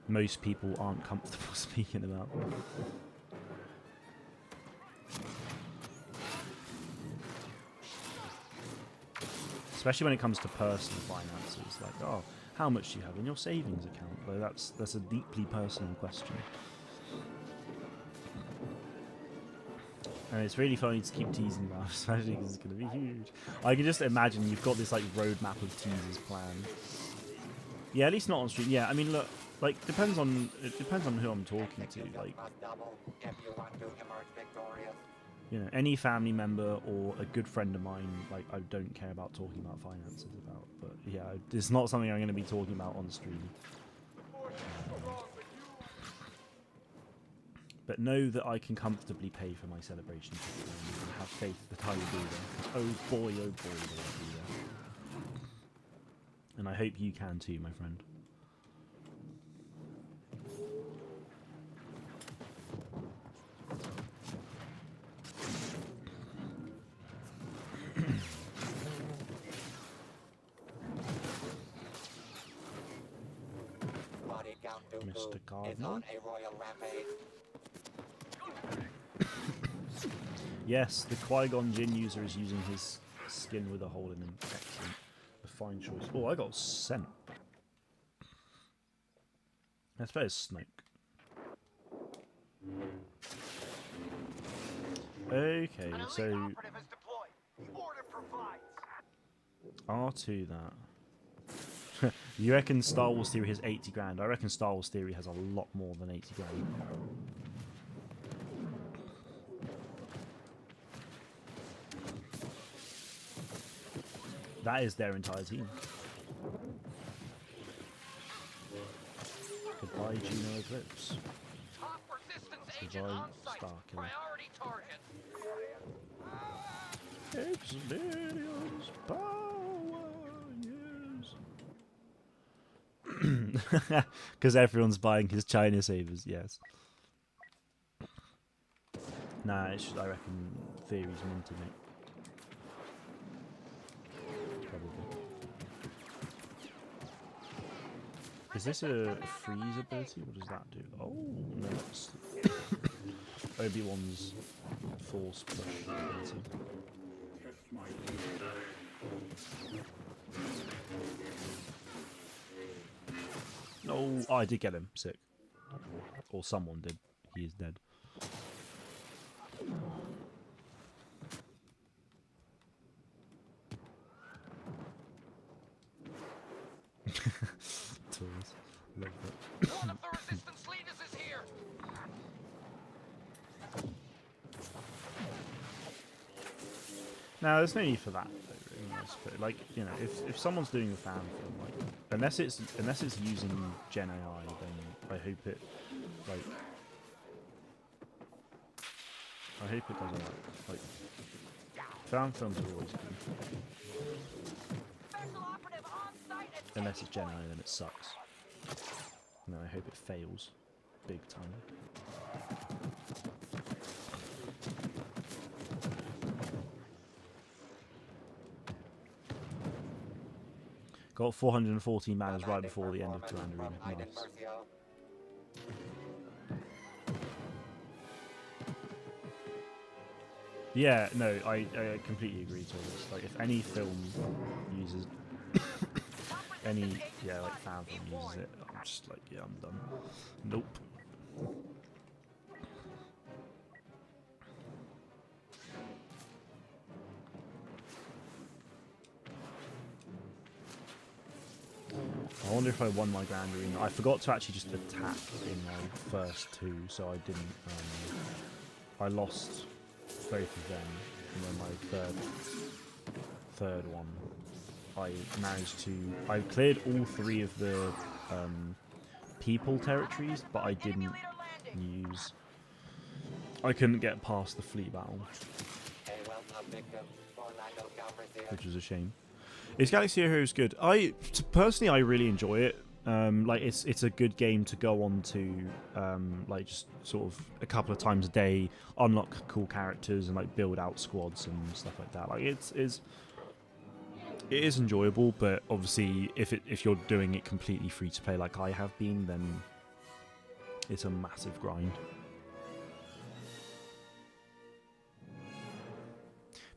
most people aren't comfortable speaking about. Especially when it comes to personal finances, like, oh, how much do you have in your savings account? Like, that's a deeply personal question. And it's really funny to keep teasing about, especially because it's going to be huge. I can just imagine you've got this like roadmap of teasers planned. Yeah, at least not on stream. Yeah, I mean, look, like it depends on who I'm talking to. Like, Must double if you want to emerge victorious. you know, any family member or a good friend of mine, like I don't care about talking about finances about. But yeah, it's not something I'm going to be talking about on stream. But know that I can comfortably pay for my celebration ticket and have faith that I will be there. Oh boy, will I be there. And I hope you can too, my friend. Body count to Mr. is Cardinal? on a royal rampage. Yes, the Qui-Gon Jinn user is using his skin with a hole in him. Excellent. A fine choice. Oh, I got sent. Let's play as Snoke. Okay, so Operative is deployed. The order provides. R2 that. You reckon Star Wars Theory has 80 grand? I reckon Star Wars Theory has a lot more than 80 grand. That is their entire team. Goodbye, Juno Eclipse. Top resistance agent Goodbye, on site. Starkiller. Priority target. Experience power, yes. Because everyone's buying his China Sabers, yes. Nah, I reckon Theory's minted it. Probably. Is this a freeze ability? What does that do? Oh, no, it's Obi-Wan's force push ability. No, oh, I did get him. Sick. or someone did. He is dead. Tools. Love that. One of the resistance leaders is here. No, there's no need for that. Though, really, like, you know, if someone's doing a fan film, like, unless it's using Gen AI, then I hope it does alright. Like, fan films are always good. Special operative on site and Unless it's Gen AI, then it sucks. No, I hope it fails, big time. Got 414 manners right before the end of Grand Arena. Nice. Yeah, no, I completely agree to this. Like, if any film uses any, like fan film uses it, I'm just like, yeah, I'm done. Nope. I wonder if I won my Grand Arena. I forgot to actually just attack in my first two, so I didn't. I lost both of them, and then my third one, I managed to. I cleared all three of the people territories, but I didn't use. I couldn't get past the fleet battle, which was a shame. Is Galaxy of Heroes good? Personally, I really enjoy it. Like it's a good game to go on to, like just sort of a couple of times a day, unlock cool characters and like build out squads and stuff like that. Like it is enjoyable, but obviously if you're doing it completely free to play like I have been, then it's a massive grind.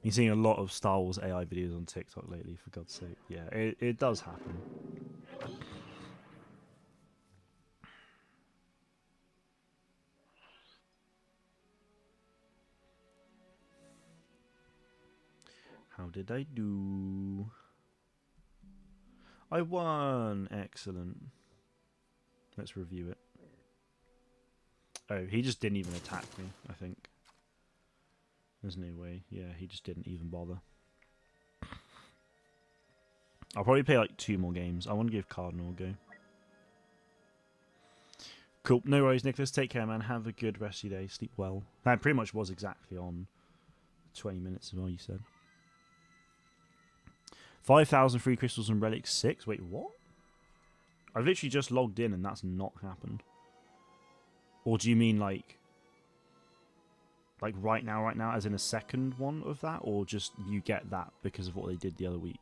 Been seeing a lot of Star Wars AI videos on TikTok lately, for God's sake. Yeah, it does happen. How did I do? I won! Excellent. Let's review it. Oh, he just didn't even attack me, I think. There's no way. Yeah, he just didn't even bother. I'll probably play like 2 more games. I want to give Cardinal a go. Cool. No worries, Nicholas. Take care, man. Have a good rest of your day. Sleep well. That pretty much was exactly on 20 minutes as well, you said. 5,000 free crystals and relics 6. Wait, what? I've literally just logged in and that's not happened. Or do you mean like right now, as in a second one of that? Or just you get that because of what they did the other week?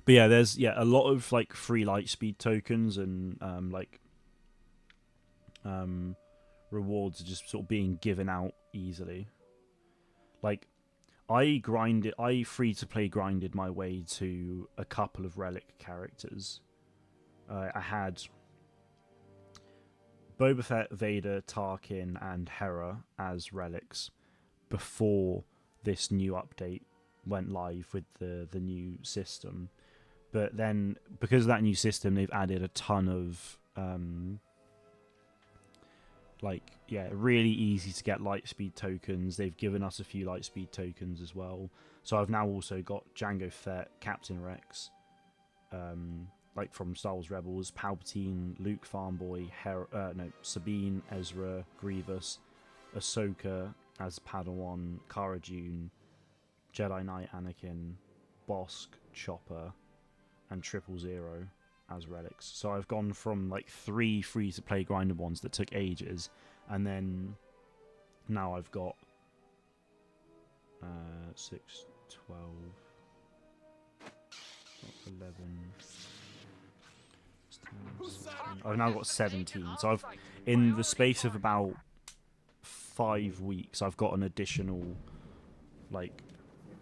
But yeah, there's a lot of like free light speed tokens and rewards are just sort of being given out easily. Like I free to play grinded my way to a couple of relic characters. I had Boba Fett, Vader, Tarkin, and Hera as relics before this new update went live with the new system. But then, because of that new system, they've added a ton of, really easy to get lightspeed tokens. They've given us a few lightspeed tokens as well. So I've now also got Jango Fett, Captain Rex, like from Star Wars Rebels, Palpatine, Luke Farmboy, Sabine, Ezra, Grievous, Ahsoka as Padawan, Cara Dune, Jedi Knight Anakin, Bosk, Chopper, and 000 as relics. So I've gone from like 3 free to play grinded ones that took ages, and then now I've got 6, 12, 11. 10, 16. I've now got 17. So I've, in the space of about 5 weeks, I've got an additional, like,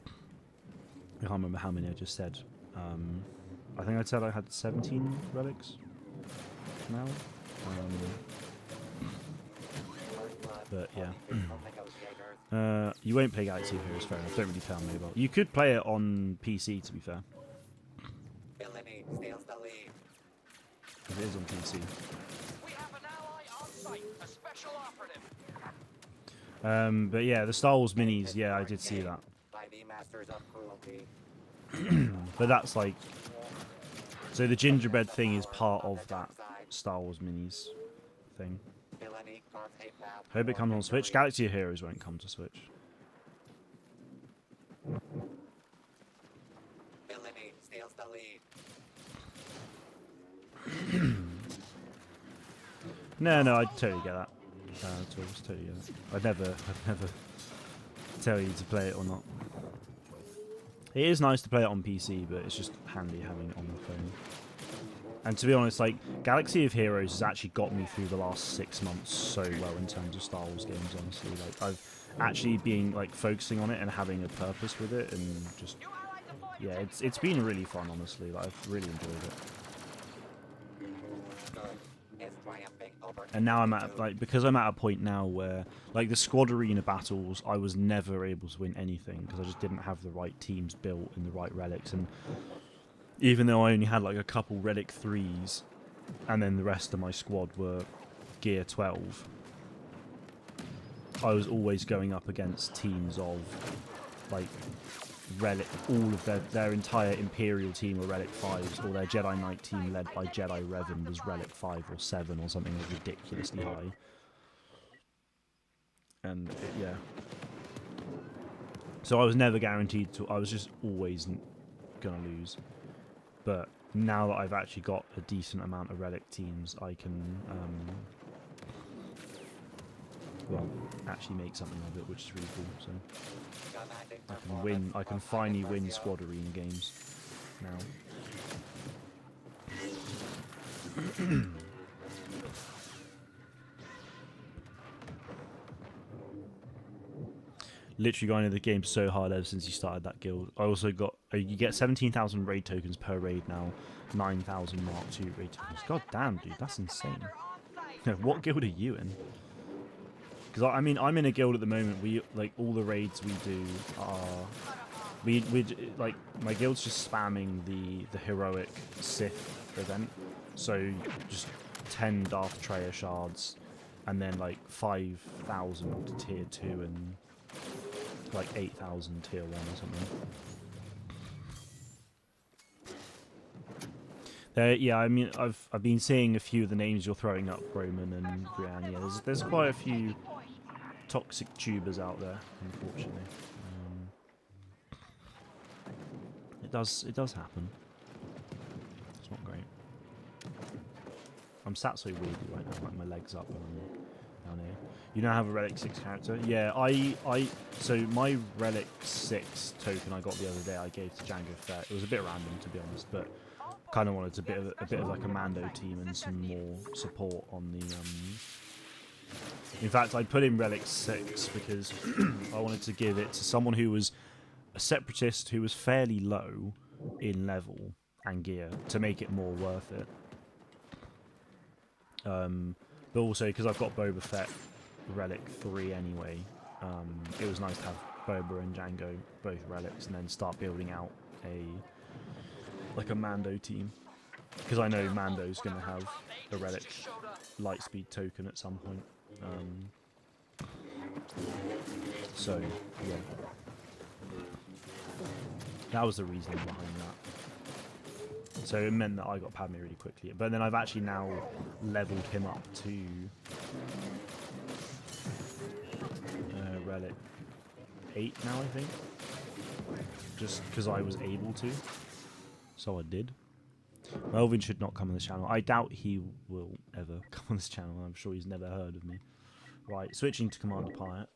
I can't remember how many I just said. I think I said I had 17 relics now. But yeah. You won't play Galaxy of Heroes, fair enough. Don't really play on mobile. You could play it on PC, to be fair. Villainy steals the lead. If it is on PC. We have an ally on site, a special operative. But yeah, the Star Wars minis, yeah, I did see that. By the masters of cruelty. But that's like... So the gingerbread thing is part of that Star Wars minis thing. Villainy carves a path. Hope it comes on Switch. Galaxy of Heroes won't come to Switch. Villainy steals the lead. No, I totally get that. Totally get that. I'd never tell you to play it or not. It is nice to play it on PC, but it's just handy having it on the phone. And to be honest, like, Galaxy of Heroes has actually got me through the last 6 months so well in terms of Star Wars games, honestly. Like, I've actually been, like, focusing on it and having a purpose with it, and just, yeah, it's been really fun, honestly. Like, I've really enjoyed it. Is triumphing over. And now I'm at, like, because I'm at a point now where, like, the squad arena battles, I was never able to win anything because I just didn't have the right teams built and the right relics. And even though I only had, like, a couple relic 3s and then the rest of my squad were gear 12, I was always going up against teams of, like, relic, all of their entire Imperial team were relic 5s, or their Jedi Knight team led by Jedi Revan was relic 5 or 7 or something ridiculously high. And yeah, so I was never guaranteed to. I was just always gonna lose. But now that I've actually got a decent amount of relic teams, I can well, actually make something of it, which is really cool. So I can win. I can finally win squad arena games now. Literally going into the game so hard ever since you started that guild. I also got you get 17,000 raid tokens per raid now, 9,000 Mark II raid tokens. God damn, dude, that's insane. What guild are you in? Because I mean, I'm in a guild at the moment. We like all the raids we do are we like my guild's just spamming the heroic Sith event. So just 10 Darth Treya shards, and then like 5,000 tier 2 and like 8,000 tier 1 or something. Yeah, I mean, I've been seeing a few of the names you're throwing up, Roman and Brienne. Yeah, there's quite a few toxic tubers out there, unfortunately. It does happen. It's not great. I'm sat so weirdly right now, like my legs up and I'm down here. You now have a Relic 6 character? Yeah, so my Relic 6 token I got the other day I gave to Jango Fett. It was a bit random, to be honest, but kind of wanted a bit of like a Mando team and some more support on the in fact, I put in Relic 6 because I wanted to give it to someone who was a separatist who was fairly low in level and gear to make it more worth it. But also because I've got Boba Fett Relic 3 anyway, it was nice to have Boba and Jango both relics and then start building out like a Mando team, because I know Mando's going to have a relic lightspeed token at some point. So yeah, that was the reasoning behind that. So it meant that I got Padme really quickly, but then I've actually now leveled him up to relic 8 now, I think, just because I was able to. So I did. Melvin should not come on this channel. I doubt he will ever come on this channel. I'm sure he's never heard of me. Right, switching to Commander Pirate.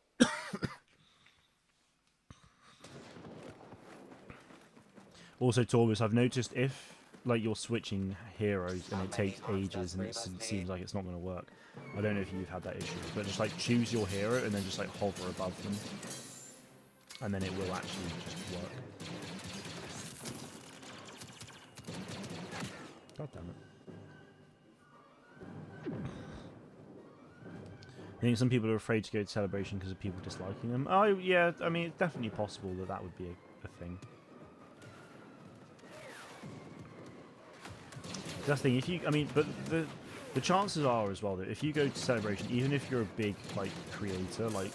Also, Torbus, I've noticed if like you're switching heroes and it takes ages and it seems like it's not going to work. I don't know if you've had that issue, but just like choose your hero and then just like hover above them, and then it will actually just work. God damn it. I think some people are afraid to go to Celebration because of people disliking them. Oh, yeah, I mean, it's definitely possible that that would be a thing. That's the thing, if you, I mean, but the chances are as well that if you go to Celebration, even if you're a big, like, creator, like,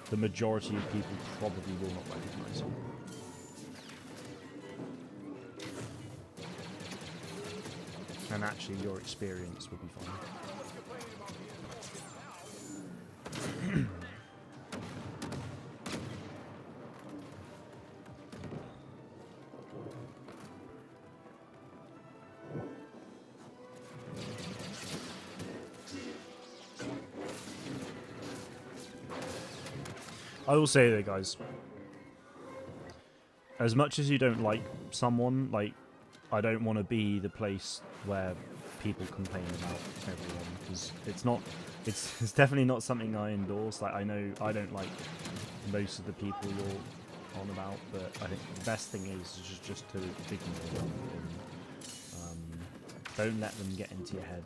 the majority of people probably will not recognize you. And actually, your experience will be fine. I will say that, guys, as much as you don't like someone, like, I don't want to be the place where people complain about everyone, because it's not, it's definitely not something I endorse. Like, I know I don't like most of the people you're on about, but I think the best thing is just to ignore them and don't let them get into your head.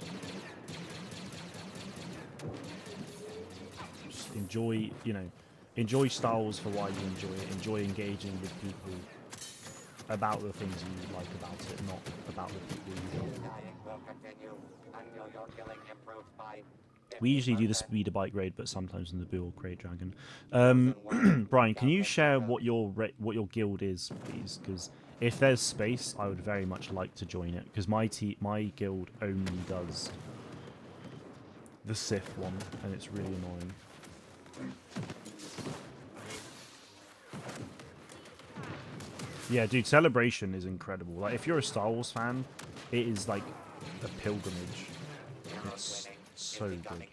Just enjoy, you know, enjoy Star Wars for why you enjoy it. Enjoy engaging with people about the things you like about it, not about the people you don't. We usually do the speeder bike raid, but sometimes in the Buell Crate Dragon. Brian, can you share what your guild is, please? Because if there's space, I would very much like to join it. Because my guild only does the Sith one, and it's really annoying. Yeah, dude, Celebration is incredible. Like, if you're a Star Wars fan, it is like a pilgrimage. It's so good.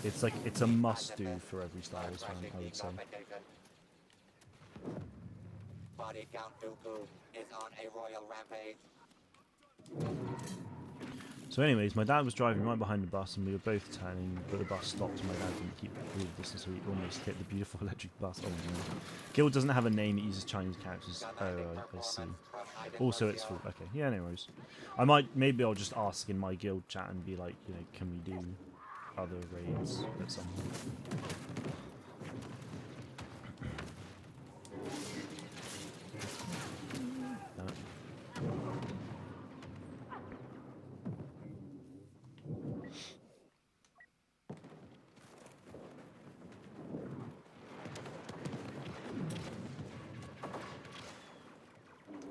It's like, it's a must-do for every Star Wars fan, I would say. Body Count Dooku is on a royal rampage. So anyways, my dad was driving right behind the bus and we were both turning, but the bus stopped and my dad didn't keep the distance, so we almost hit the beautiful electric bus. Oh no. Guild doesn't have a name, it uses Chinese characters. Oh, I see. Also, it's full. Okay, yeah, no worries. Maybe I'll just ask in my guild chat and be like, you know, can we do other raids at some point?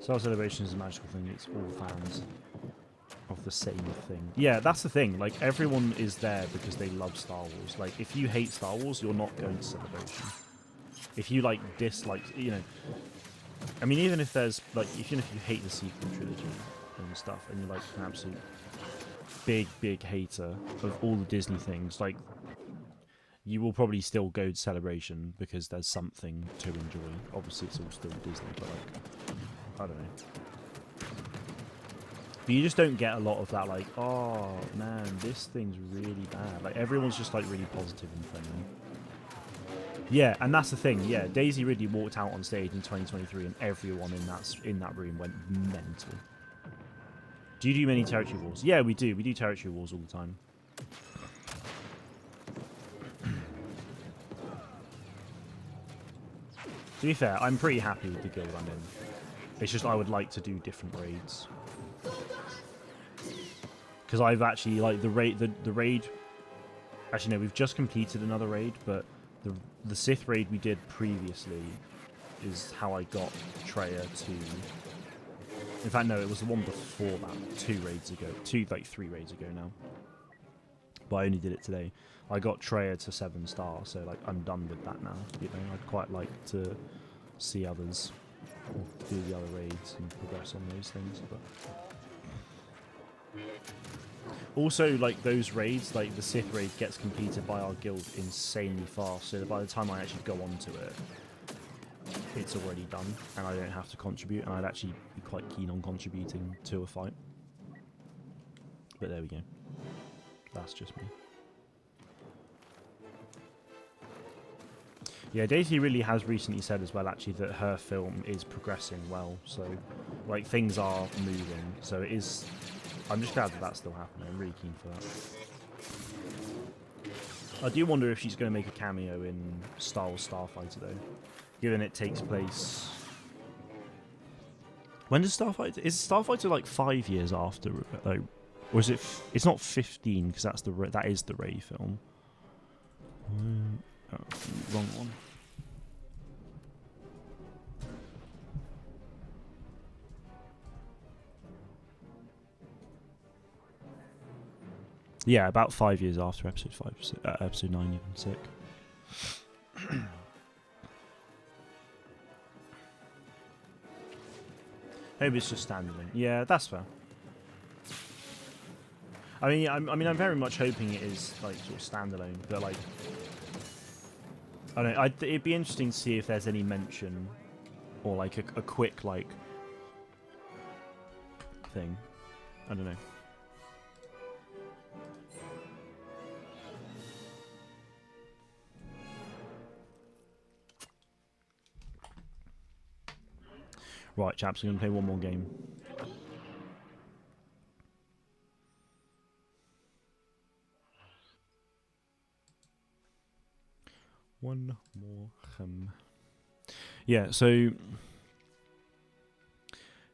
Star Celebration is a magical thing, it's all fans of the same thing. Yeah, that's the thing, like, everyone is there because they love Star Wars. Like, if you hate Star Wars, you're not going to Celebration. If you, like, dislike, you know, I mean, even if there's, like, even if you hate the sequel trilogy and stuff, and you're, like, an absolute big hater of all the Disney things, like, you will probably still go to Celebration because there's something to enjoy. Obviously, it's all still Disney, but, like, I don't know. But you just don't get a lot of that, like, oh, man, this thing's really bad. Like, everyone's just, like, really positive and friendly. Yeah, and that's the thing, yeah. Daisy Ridley walked out on stage in 2023 and everyone in that room went mental. Do you do many territory wars? Yeah, we do. We do territory wars all the time. To be fair, I'm pretty happy with the guild I'm in. It's just I would like to do different raids. Because I've actually, like, the raid... Actually, no, we've just completed another raid, but the Sith raid we did previously is how I got Traya to... In fact, no, it was the one before that, 3 raids ago now. But I only did it today. I got Traya to 7 star, so, like, I'm done with that now. You know, I'd quite like to see others do the other raids and progress on those things. But also, like, those raids, like the Sith raid gets completed by our guild insanely fast, so by the time I actually go onto it, it's already done and I don't have to contribute, and I'd actually be quite keen on contributing to a fight. But there we go. That's just me. Yeah, Daisy really has recently said as well, actually, that her film is progressing well. So, like, things are moving. So it is... I'm just glad that that's still happening. I'm really keen for that. I do wonder if she's going to make a cameo in Star Wars Starfighter, though. Given it takes place... When does Starfighter... Is Starfighter, like, 5 years after... Like, or is it... It's not 15, because that is the Rey film. Oh, wrong one. Yeah, about 5 years after episode 5, episode 9 even, sick. Maybe it's just standalone. Yeah, that's fair. I mean, I'm very much hoping it is like sort of standalone, but like, I don't know. It'd be interesting to see if there's any mention or like a quick like thing. I don't know. Right, chaps, I'm going to play one more game. One more. Yeah, so...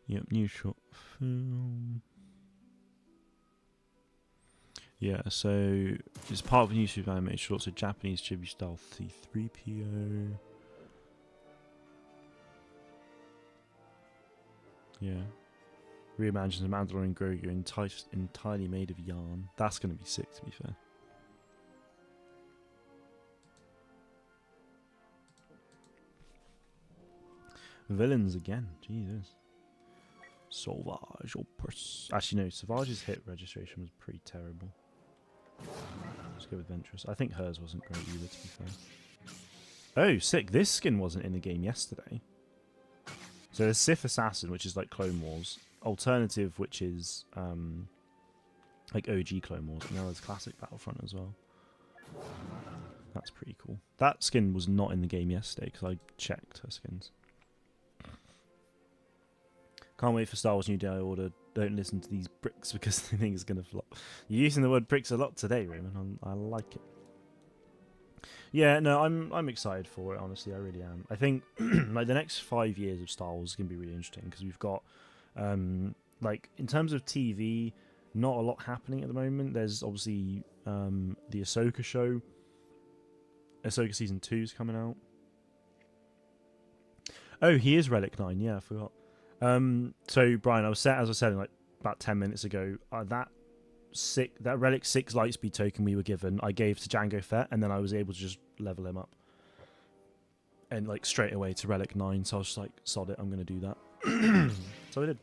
Yep, new short film. Yeah, so it's part of a new Super animated short, so Japanese tribute style C3PO. Yeah. Reimagines the Mandalorian Grogu entirely made of yarn. That's going to be sick, to be fair. Villains again. Jesus. Sauvage or actually, no. Sauvage's hit registration was pretty terrible. Let's go with Ventress. I think hers wasn't great either, to be fair. Oh, sick. This skin wasn't in the game yesterday. So there's Sith Assassin, which is like Clone Wars. Alternative, which is like OG Clone Wars. And now there's Classic Battlefront as well. That's pretty cool. That skin was not in the game yesterday because I checked her skins. Can't wait for Star Wars New Jedi Order. Don't listen to these bricks because they think it's going to flop. You're using the word bricks a lot today, Raymond. I like it. Yeah, no, I'm excited for it, honestly. I really am. I think like the next 5 years of Star Wars is going to be really interesting because we've got, like, in terms of TV, not a lot happening at the moment. There's obviously the Ahsoka show. Ahsoka Season 2 is coming out. Oh, he is Relic 9. Yeah, I forgot. So, Brian, as I was saying like about 10 minutes ago, that Relic 6 Lightspeed token we were given, I gave to Jango Fett, and then I was able to just level him up. And like straight away to Relic 9, so I was just like, sod it, I'm going to do that. So I did.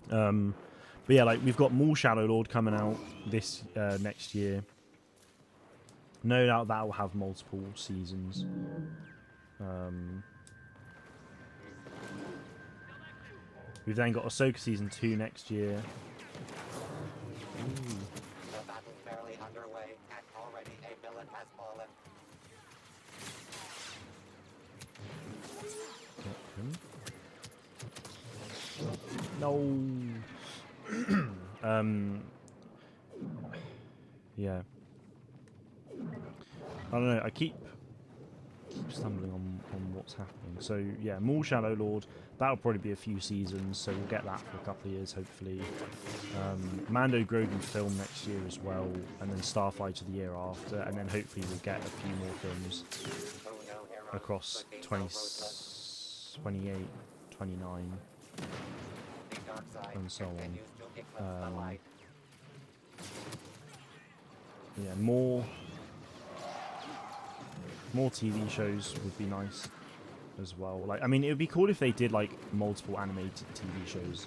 But yeah, like we've got Maul Shadow Lord coming out this next year. No doubt that will have multiple seasons. We've then got Ahsoka Season 2 next year. The battle's barely underway, and already a villain has fallen. No. Yeah. I don't know. I keep stumbling on what's happening. So yeah, Maul Shadow Lord. That'll probably be a few seasons, so we'll get that for a couple of years, hopefully. Mando Grogu film next year as well, and then Starfighter the year after, and then hopefully we'll get a few more films across 28, 29, and so on. Yeah, more TV shows would be nice as well. Like, I mean, it would be cool if they did like multiple animated TV shows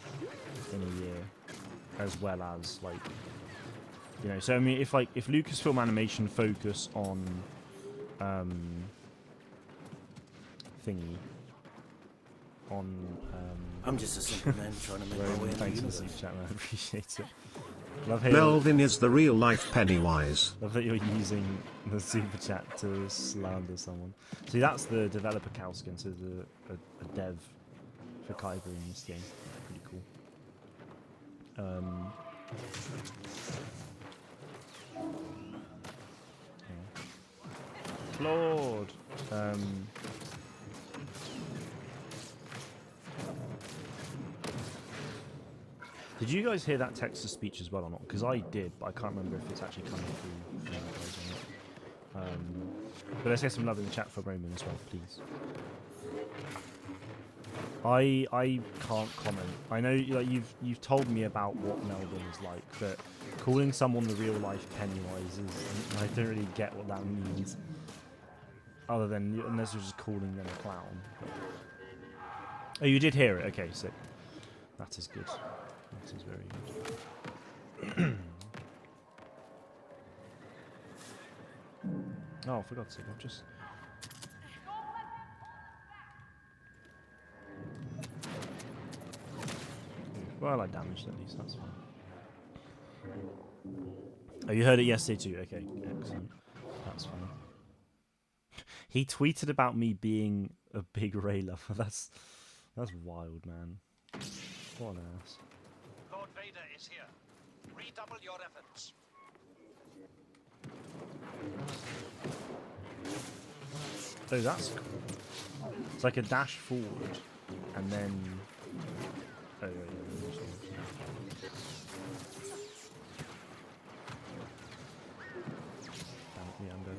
in a year, as well as like, you know. So I mean, if Lucasfilm Animation focus on thingy on. I'm just a simple man trying to make my way Roman, in the thanks for the universe. super chat, man. I appreciate it. Love how Melvin is the real life Pennywise. love that you're using the super chat to slander someone. See, that's the developer Kalskin, so a dev for Kyber in this game. Pretty cool. Yeah. Lord. Did you guys hear that text to speech as well or not? Because I did, but I can't remember if it's actually coming through for you guys or not. But let's get some love in the chat for Roman as well, please. I can't comment. I know like you've told me about what Melbourne is like, but calling someone the real life Pennywise is I don't really get what that means. Other than unless you're just calling them a clown. Oh, you did hear it. Okay, so that is good. That is very good. Oh, for God's sake, I've just... Well, I damaged at least, that's fine. Oh, you heard it yesterday too? Okay, excellent. That's fine. He tweeted about me being a big Ray lover. That's wild, man. What an ass. Lord Vader is here. Redouble your efforts. Oh, that's cool. It's like a dash forward, and then... Oh, yeah.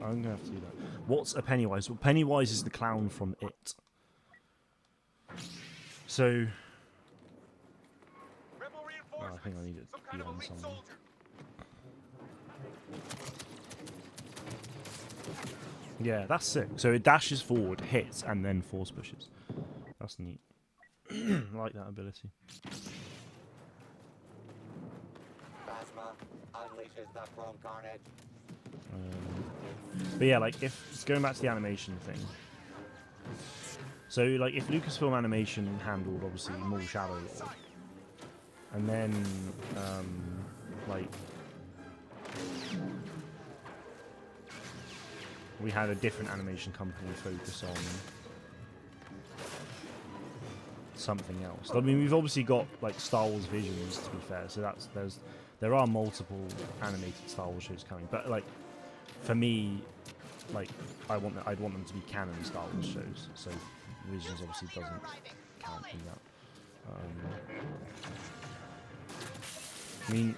I'm gonna have to do that. What's a Pennywise? Well, Pennywise is the clown from It. So... Oh, I think I need it to be on something. Yeah, that's sick. So it dashes forward, hits, and then force pushes. That's neat. I like that ability. Phasma unleashes the chrome carnage. But yeah, like if going back to the animation thing. So like if Lucasfilm Animation handled obviously more Shadow Lord, and then like we had a different animation company focus on something else. I mean, we've obviously got like Star Wars Visions, to be fair. So there are multiple animated Star Wars shows coming, but like for me, like I'd want them to be canon Star Wars shows. So Visions obviously doesn't count in that. I mean,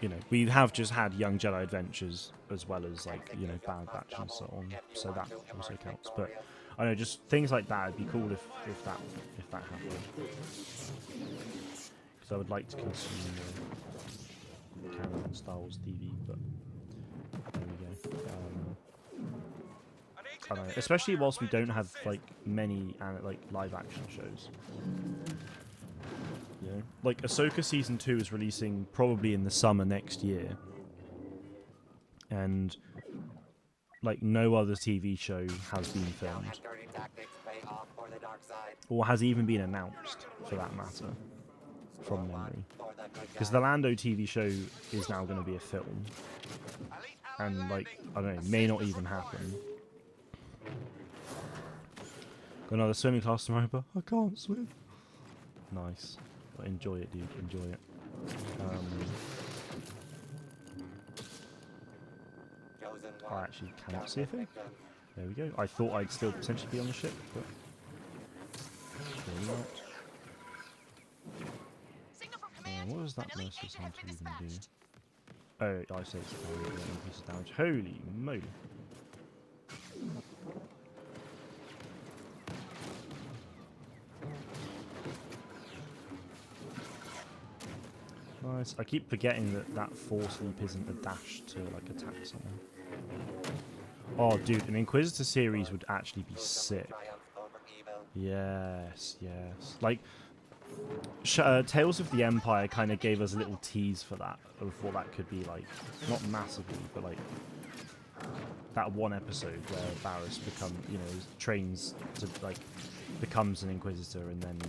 you know, we have just had Young Jedi Adventures as well as like, you know, Bad Batch and so on, so that also counts. But I don't know, just things like that. It'd be cool if that happened, because I would like to consume canon Star Wars TV. But there we go. I don't know, especially whilst we don't have like many like live action shows. You know, like Ahsoka season 2 is releasing probably in the summer next year, and like no other TV show has been filmed or has even been announced, for that matter, from memory. Because the Lando TV show is now going to be a film, and like I don't know, may not even happen. Got another swimming class tomorrow, but I can't swim. Nice. But enjoy it, dude. Enjoy it. I actually cannot see a thing. There we go. I thought I'd still potentially be on the ship, but clearly not. What does that Mercy Hunter even do? Oh, I say it's increases damage. Holy moly. Nice. I keep forgetting that force leap isn't a dash to like attack someone. Oh, dude, an Inquisitor series would actually be sick. Yes, yes. Like, Tales of the Empire kind of gave us a little tease for that, of what that could be like. Not massively, but like that one episode where Barriss trains to like becomes an Inquisitor and then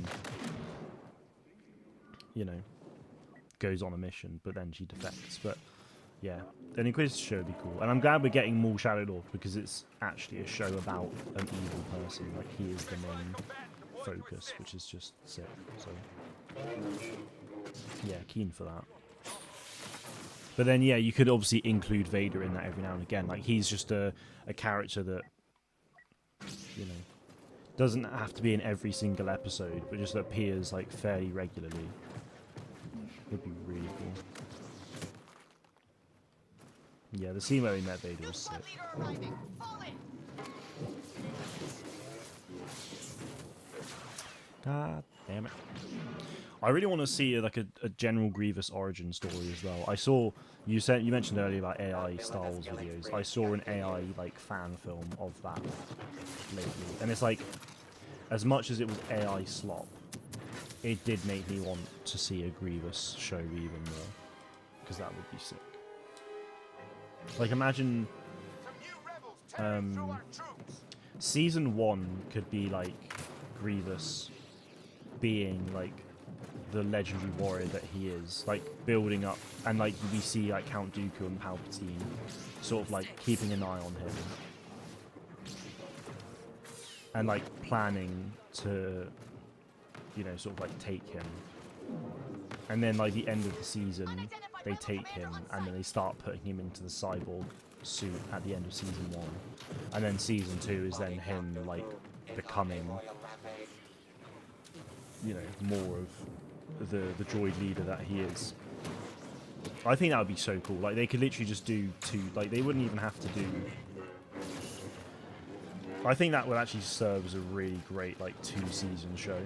goes on a mission, but then she defects. But yeah, an Inquisitor show would be cool, and I'm glad we're getting more Shadow Lord because it's actually a show about an evil person. Like he is the main focus, which is just sick. So yeah, keen for that. But then yeah, you could obviously include Vader in that every now and again. Like he's just a character that doesn't have to be in every single episode, but just appears like fairly regularly. It'd be really cool. Yeah, the scene where we met Vader was sick. God damn it. I really want to see like a General Grievous origin story as well. I saw you mentioned earlier about AI Star Wars videos. I saw an AI like fan film of that lately, and it's like, as much as it was AI slop, it did make me want to see a Grievous show even more, because that would be sick. Like imagine season 1 could be like Grievous being like the legendary warrior that he is, like building up, and like we see like Count Dooku and Palpatine sort of like keeping an eye on him and like planning to sort of like take him, and then like the end of the season they take him and then they start putting him into the cyborg suit at the end of season 1, and then season 2 is then him like becoming more of the droid leader that he is. I think that would be so cool. Like they could literally just do 2, like they wouldn't even have to do. I think that would actually serve as a really great like 2-season show.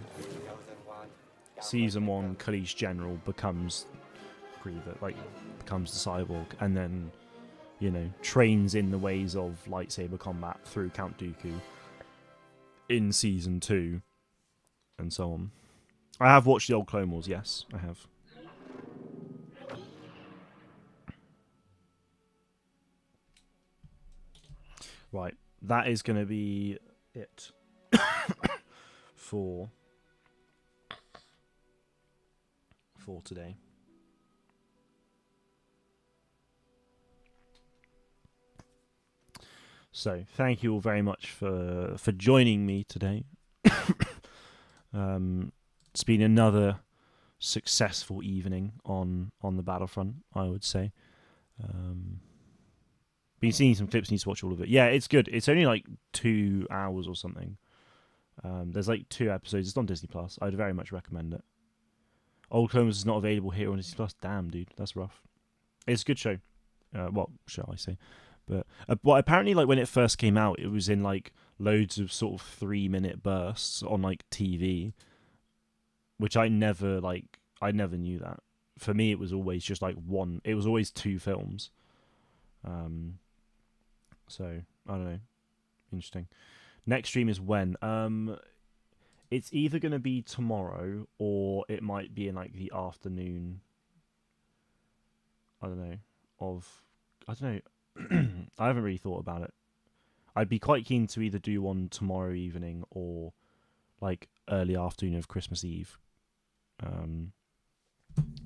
Season 1, Khalees General becomes Grievous, like becomes the cyborg, and then trains in the ways of lightsaber combat through Count Dooku in season 2, and so on. I have watched the old Clone Wars, yes, I have. Right, that is going to be it for today. So, thank you all very much for joining me today. It's been another successful evening on the Battlefront, I would say. Been seeing some clips, need to watch all of it. Yeah, it's good. It's only like 2 hours or something. There's like 2 episodes. It's on Disney Plus. I'd very much recommend it. Old Clone Wars is not available here on Disney Plus. Damn, dude, that's rough. It's a good show. What shall I say? But apparently, like when it first came out, it was in like loads of sort of 3-minute bursts on like TV, which I never knew that. For me, it was always just like one. It was always 2 films. So I don't know. Interesting. Next stream is when? It's either going to be tomorrow or it might be in like the afternoon. I don't know. I haven't really thought about it. I'd be quite keen to either do one tomorrow evening or like early afternoon of Christmas Eve.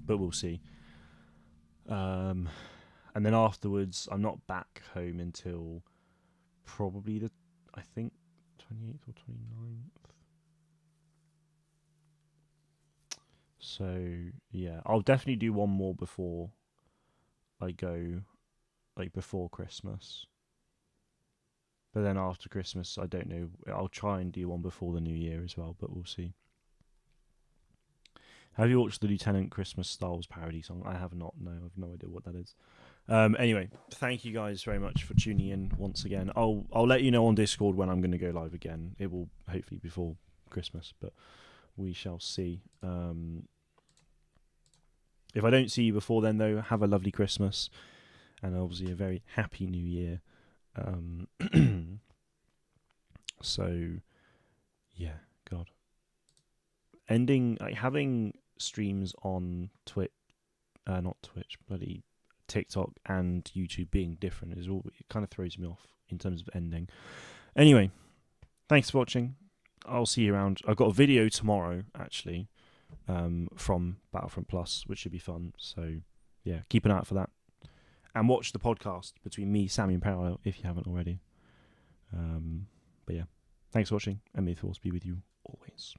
But we'll see. And then afterwards, I'm not back home until probably I think 28th or 29th. So yeah, I'll definitely do one more before I go, like before Christmas. But then after Christmas, I don't know. I'll try and do one before the New Year as well, but we'll see. Have you watched the Lieutenant Christmas Star Wars parody song? I have not. No, I've no idea what that is. Anyway, thank you guys very much for tuning in once again. I'll let you know on Discord when I'm going to go live again. It will hopefully before Christmas, but we shall see. If I don't see you before then, though, have a lovely Christmas and obviously a very happy New Year. So, yeah, God. Having streams on not Twitch, bloody TikTok and YouTube being different is all. It kind of throws me off in terms of ending. Anyway, thanks for watching. I'll see you around. I've got a video tomorrow actually from Battlefront Plus, which should be fun. So yeah, keep an eye out for that, and watch the podcast between me, Sammy, and Parallel if you haven't already. But yeah, thanks for watching, and may the force be with you always.